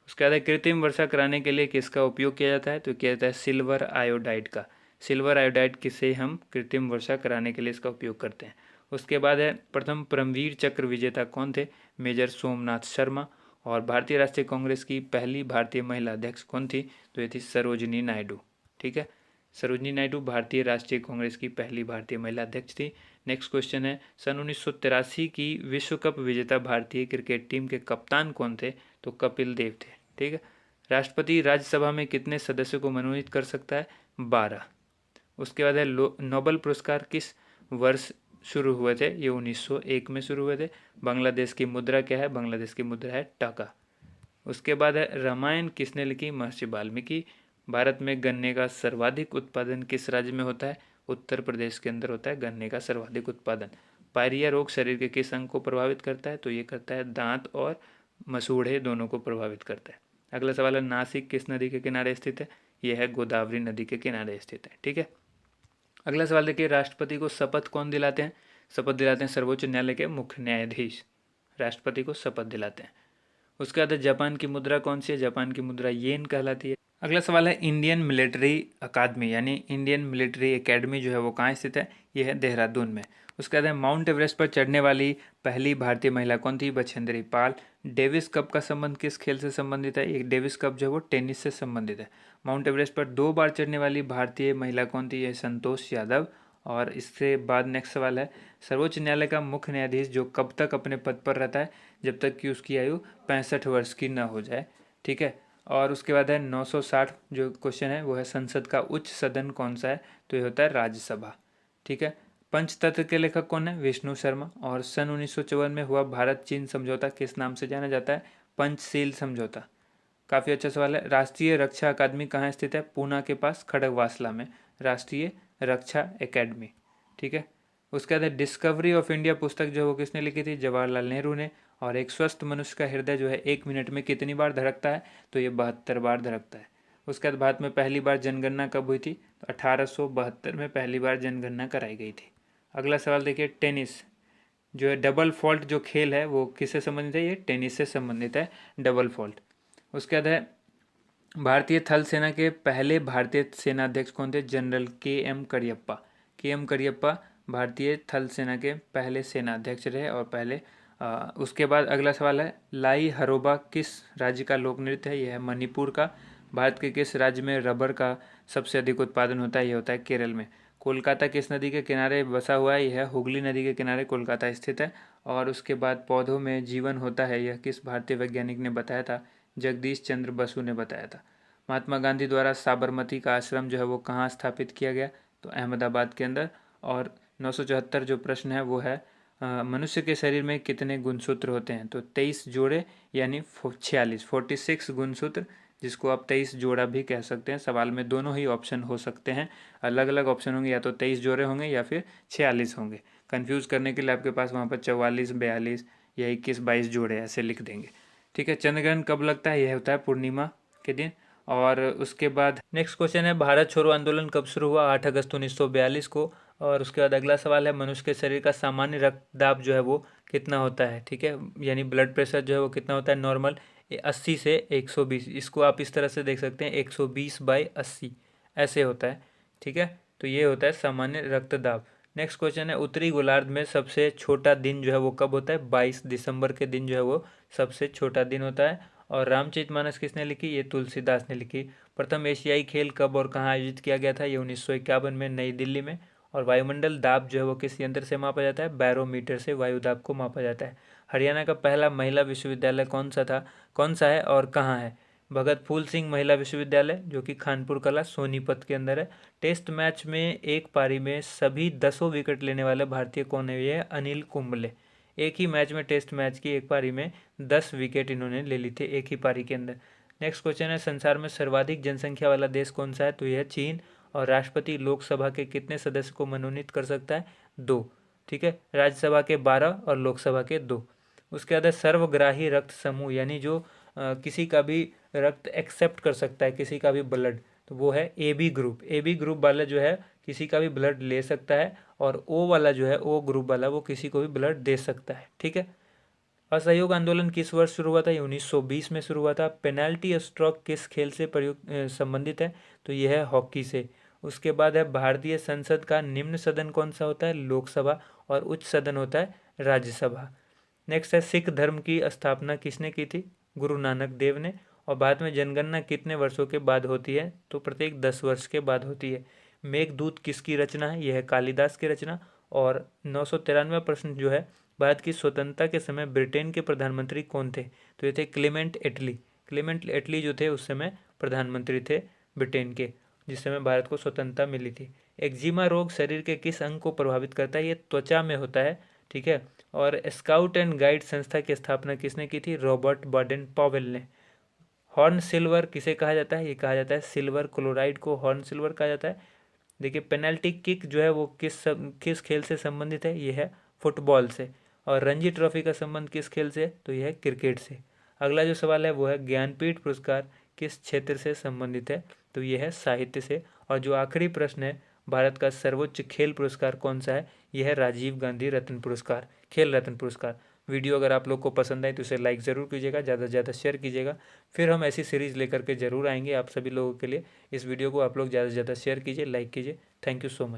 उसके बाद कृत्रिम वर्षा कराने के लिए किसका उपयोग किया जाता है? तो किया जाता है सिल्वर आयोडाइड का। सिल्वर आयोडाइड किसे हम कृत्रिम वर्षा कराने के लिए इसका उपयोग करते हैं। उसके बाद है, प्रथम परमवीर चक्र विजेता कौन थे? मेजर सोमनाथ शर्मा। और भारतीय राष्ट्रीय कांग्रेस की पहली भारतीय महिला अध्यक्ष कौन थी? तो ये थी सरोजिनी नायडू। ठीक है, सरोजिनी नायडू भारतीय राष्ट्रीय कांग्रेस की पहली भारतीय महिला अध्यक्ष थी। नेक्स्ट क्वेश्चन है, सन 1983 की विश्व कप विजेता भारतीय क्रिकेट टीम के कप्तान कौन थे? तो कपिल देव थे। ठीक है, राष्ट्रपति राज्यसभा में कितने सदस्यों को मनोनीत कर सकता है? 12। उसके बाद है, नोबेल पुरस्कार किस वर्ष शुरू हुए थे? ये 1901 में शुरू हुए थे। बांग्लादेश की मुद्रा क्या है? बांग्लादेश की मुद्रा है टका। उसके बाद है, रामायण किसने लिखी? महर्षि वाल्मीकि। भारत में गन्ने का सर्वाधिक उत्पादन किस राज्य में होता है? उत्तर प्रदेश के अंदर होता है गन्ने का सर्वाधिक उत्पादन। पायरिया रोग शरीर के किस अंग को प्रभावित करता है? तो ये करता है दांत और मसूड़े दोनों को प्रभावित करता है। अगला सवाल है, नासिक किस नदी के किनारे स्थित है? यह है गोदावरी नदी के किनारे स्थित है। ठीक है, अगला सवाल देखिए, राष्ट्रपति को शपथ कौन दिलाते हैं? शपथ दिलाते हैं सर्वोच्च न्यायालय के मुख्य न्यायाधीश, राष्ट्रपति को शपथ दिलाते हैं। उसके बाद जापान की मुद्रा कौन सी है? जापान की मुद्रा येन कहलाती है। अगला सवाल है, इंडियन मिलिट्री अकादमी यानी इंडियन मिलिट्री एकेडमी जो है वो कहाँ स्थित है? ये है देहरादून में। उसके बाद है, माउंट एवरेस्ट पर चढ़ने वाली पहली भारतीय महिला कौन थी? बछेंद्री पाल। डेविस कप का संबंध किस खेल से संबंधित है? ये डेविस कप जो है वो टेनिस से संबंधित है। माउंट एवरेस्ट पर 2 बार चढ़ने वाली भारतीय महिला कौन थी? ये संतोष यादव। और इसके बाद नेक्स्ट सवाल है, सर्वोच्च न्यायालय का मुख्य न्यायाधीश जो कब तक अपने पद पर रहता है? जब तक कि उसकी आयु 65 वर्ष की न हो जाए। ठीक है, और उसके बाद है 960 जो क्वेश्चन है वो है, संसद का उच्च सदन कौन सा है? तो ये होता है राज्यसभा। ठीक है, पंचतंत्र के लेखक कौन है? विष्णु शर्मा। और सन 1954 में हुआ भारत चीन समझौता किस नाम से जाना जाता है? पंचशील समझौता। काफ़ी अच्छा सवाल है, राष्ट्रीय रक्षा अकादमी कहाँ स्थित है? पूना के पास खड़गवासला में राष्ट्रीय रक्षा एकेडमी। ठीक है, उसके बाद डिस्कवरी ऑफ इंडिया पुस्तक जो है वो किसने लिखी थी? जवाहरलाल नेहरू ने। और एक स्वस्थ मनुष्य का हृदय जो है 1 मिनट में कितनी बार धड़कता है? तो ये 72 बार धड़कता है। उसके बाद भारत में पहली बार जनगणना कब हुई थी? तो 1872 में पहली बार जनगणना कराई गई थी। अगला सवाल देखिए, टेनिस जो है डबल फॉल्ट जो खेल है वो किससे संबंधित है? ये टेनिस से संबंधित है, डबल फॉल्ट। उसके बाद है, भारतीय थल सेना के पहले भारतीय सेनाध्यक्ष कौन थे? General KM. Cariappa. KM. Cariappa भारतीय थल सेना के पहले सेनाध्यक्ष रहे और पहले उसके बाद अगला सवाल है, लाई हरोबा किस राज्य का लोक नृत्य है? यह है मणिपुर का। भारत के किस राज्य में रबर का सबसे अधिक उत्पादन होता है? यह होता है केरल में। कोलकाता किस नदी के किनारे बसा हुआ है? यह है हुगली नदी के किनारे कोलकाता स्थित है। और उसके बाद पौधों में जीवन होता है, यह किस भारतीय वैज्ञानिक ने बताया था? जगदीश चंद्र बसु ने बताया था। महात्मा गांधी द्वारा साबरमती का आश्रम जो है वो कहाँ स्थापित किया गया? तो अहमदाबाद के अंदर। और 974 जो प्रश्न है वो है, मनुष्य के शरीर में कितने गुणसूत्र होते हैं? तो 23 जोड़े यानी 46 गुणसूत्र जिसको आप 23 जोड़ा भी कह सकते हैं। सवाल में दोनों ही ऑप्शन हो सकते हैं, अलग अलग ऑप्शन होंगे, या तो 23 जोड़े होंगे या फिर 46 होंगे। कन्फ्यूज़ करने के लिए आपके पास वहाँ पर 44, 42 या 21, 22 जोड़े ऐसे लिख देंगे। ठीक है। चंद्रग्रहण कब लगता है? यह होता है पूर्णिमा के दिन। और उसके बाद नेक्स्ट क्वेश्चन है, भारत छोड़ो आंदोलन कब शुरू हुआ? 8 अगस्त 1942 को। और उसके बाद अगला सवाल है, मनुष्य के शरीर का सामान्य रक्तदाब जो है वो कितना होता है? ठीक है, यानी ब्लड प्रेशर जो है वो कितना होता है नॉर्मल? 80 से 120। इसको आप इस तरह से देख सकते हैं, 120/80 ऐसे होता है। ठीक है, तो ये होता है सामान्य रक्तदाब। नेक्स्ट क्वेश्चन है, उत्तरी गोलार्ध में सबसे छोटा दिन जो है वो कब होता है? 22 दिसंबर के दिन जो है वो सबसे छोटा दिन होता है। और रामचरितमानस किसने लिखी? ये तुलसीदास ने लिखी। प्रथम एशियाई खेल कब और कहाँ आयोजित किया गया था? ये 1951 में नई दिल्ली में। और वायुमंडल दाब जो है वो किस यंत्र से मापा जाता है? बैरोमीटर से वायु दाब को मापा जाता है। हरियाणा का पहला महिला विश्वविद्यालय कौन सा है और कहाँ है? भगत फूल सिंह महिला विश्वविद्यालय, जो कि खानपुर कला सोनीपत के अंदर है। टेस्ट मैच में एक पारी में सभी 10 विकेट लेने वाले भारतीय कौन है? ये है अनिल कुंबले। एक ही मैच में, टेस्ट मैच की एक पारी में 10 विकेट इन्होंने ले ली थी एक ही पारी के अंदर। नेक्स्ट क्वेश्चन है, संसार में सर्वाधिक जनसंख्या वाला देश कौन सा है? तो यह है चीन। और राष्ट्रपति लोकसभा के कितने सदस्य को मनोनीत कर सकता है? 2। ठीक है, राज्यसभा के 12 और लोकसभा के 2। उसके बाद है सर्वग्राही रक्त समूह, यानी जो किसी का भी रक्त एक्सेप्ट कर सकता है, किसी का भी ब्लड, तो वो है A B group. A B group वाला जो है किसी का भी ब्लड ले सकता है, और ओ वाला जो है, ओ ग्रुप वाला, वो किसी को भी ब्लड दे सकता है। ठीक है। असहयोग आंदोलन किस वर्ष शुरू हुआ था? ये 1920 में शुरू हुआ था। पेनाल्टी स्ट्रोक किस खेल से संबंधित है? तो यह है हॉकी से। उसके बाद है, भारतीय संसद का निम्न सदन कौन सा होता है? लोकसभा। और उच्च सदन होता है राज्यसभा। नेक्स्ट है, सिख धर्म की स्थापना किसने की थी? गुरु नानक देव ने। और भारत में जनगणना कितने वर्षों के बाद होती है? तो प्रत्येक 10 वर्ष के बाद होती है। मेघदूत किसकी रचना है? यह है कालिदास की रचना। और 993वां प्रश्न जो है, भारत की स्वतंत्रता के समय ब्रिटेन के प्रधानमंत्री कौन थे? तो ये थे क्लेमेंट एटली। क्लेमेंट एटली जो थे उस समय प्रधानमंत्री थे ब्रिटेन के, जिस समय भारत को स्वतंत्रता मिली थी। एक्जिमा रोग शरीर के किस अंग को प्रभावित करता है? ये त्वचा में होता है। ठीक है। और स्काउट एंड गाइड संस्था की स्थापना किसने की थी? रॉबर्ट बाडेन पॉवेल ने। हॉर्न सिल्वर किसे कहा जाता है? ये कहा जाता है सिल्वर क्लोराइड को हॉर्न सिल्वर कहा जाता है। देखिए, पेनल्टी किक जो है वो किस खेल से संबंधित है? ये है फुटबॉल से। और रणजी ट्रॉफी का संबंध किस खेल से? तो यह है क्रिकेट से। अगला जो सवाल है वो है, ज्ञानपीठ पुरस्कार किस क्षेत्र से संबंधित है? तो यह है साहित्य से। और जो आखिरी प्रश्न है, भारत का सर्वोच्च खेल पुरस्कार कौन सा है? यह है राजीव गांधी रत्न पुरस्कार, खेल रत्न पुरस्कार। वीडियो अगर आप लोग को पसंद आए तो इसे लाइक ज़रूर कीजिएगा, ज़्यादा से ज़्यादा शेयर कीजिएगा। फिर हम ऐसी सीरीज़ लेकर के ज़रूर आएंगे आप सभी लोगों के लिए। इस वीडियो को आप लोग ज़्यादा से ज़्यादा शेयर कीजिए, लाइक कीजिए। Thank you so much.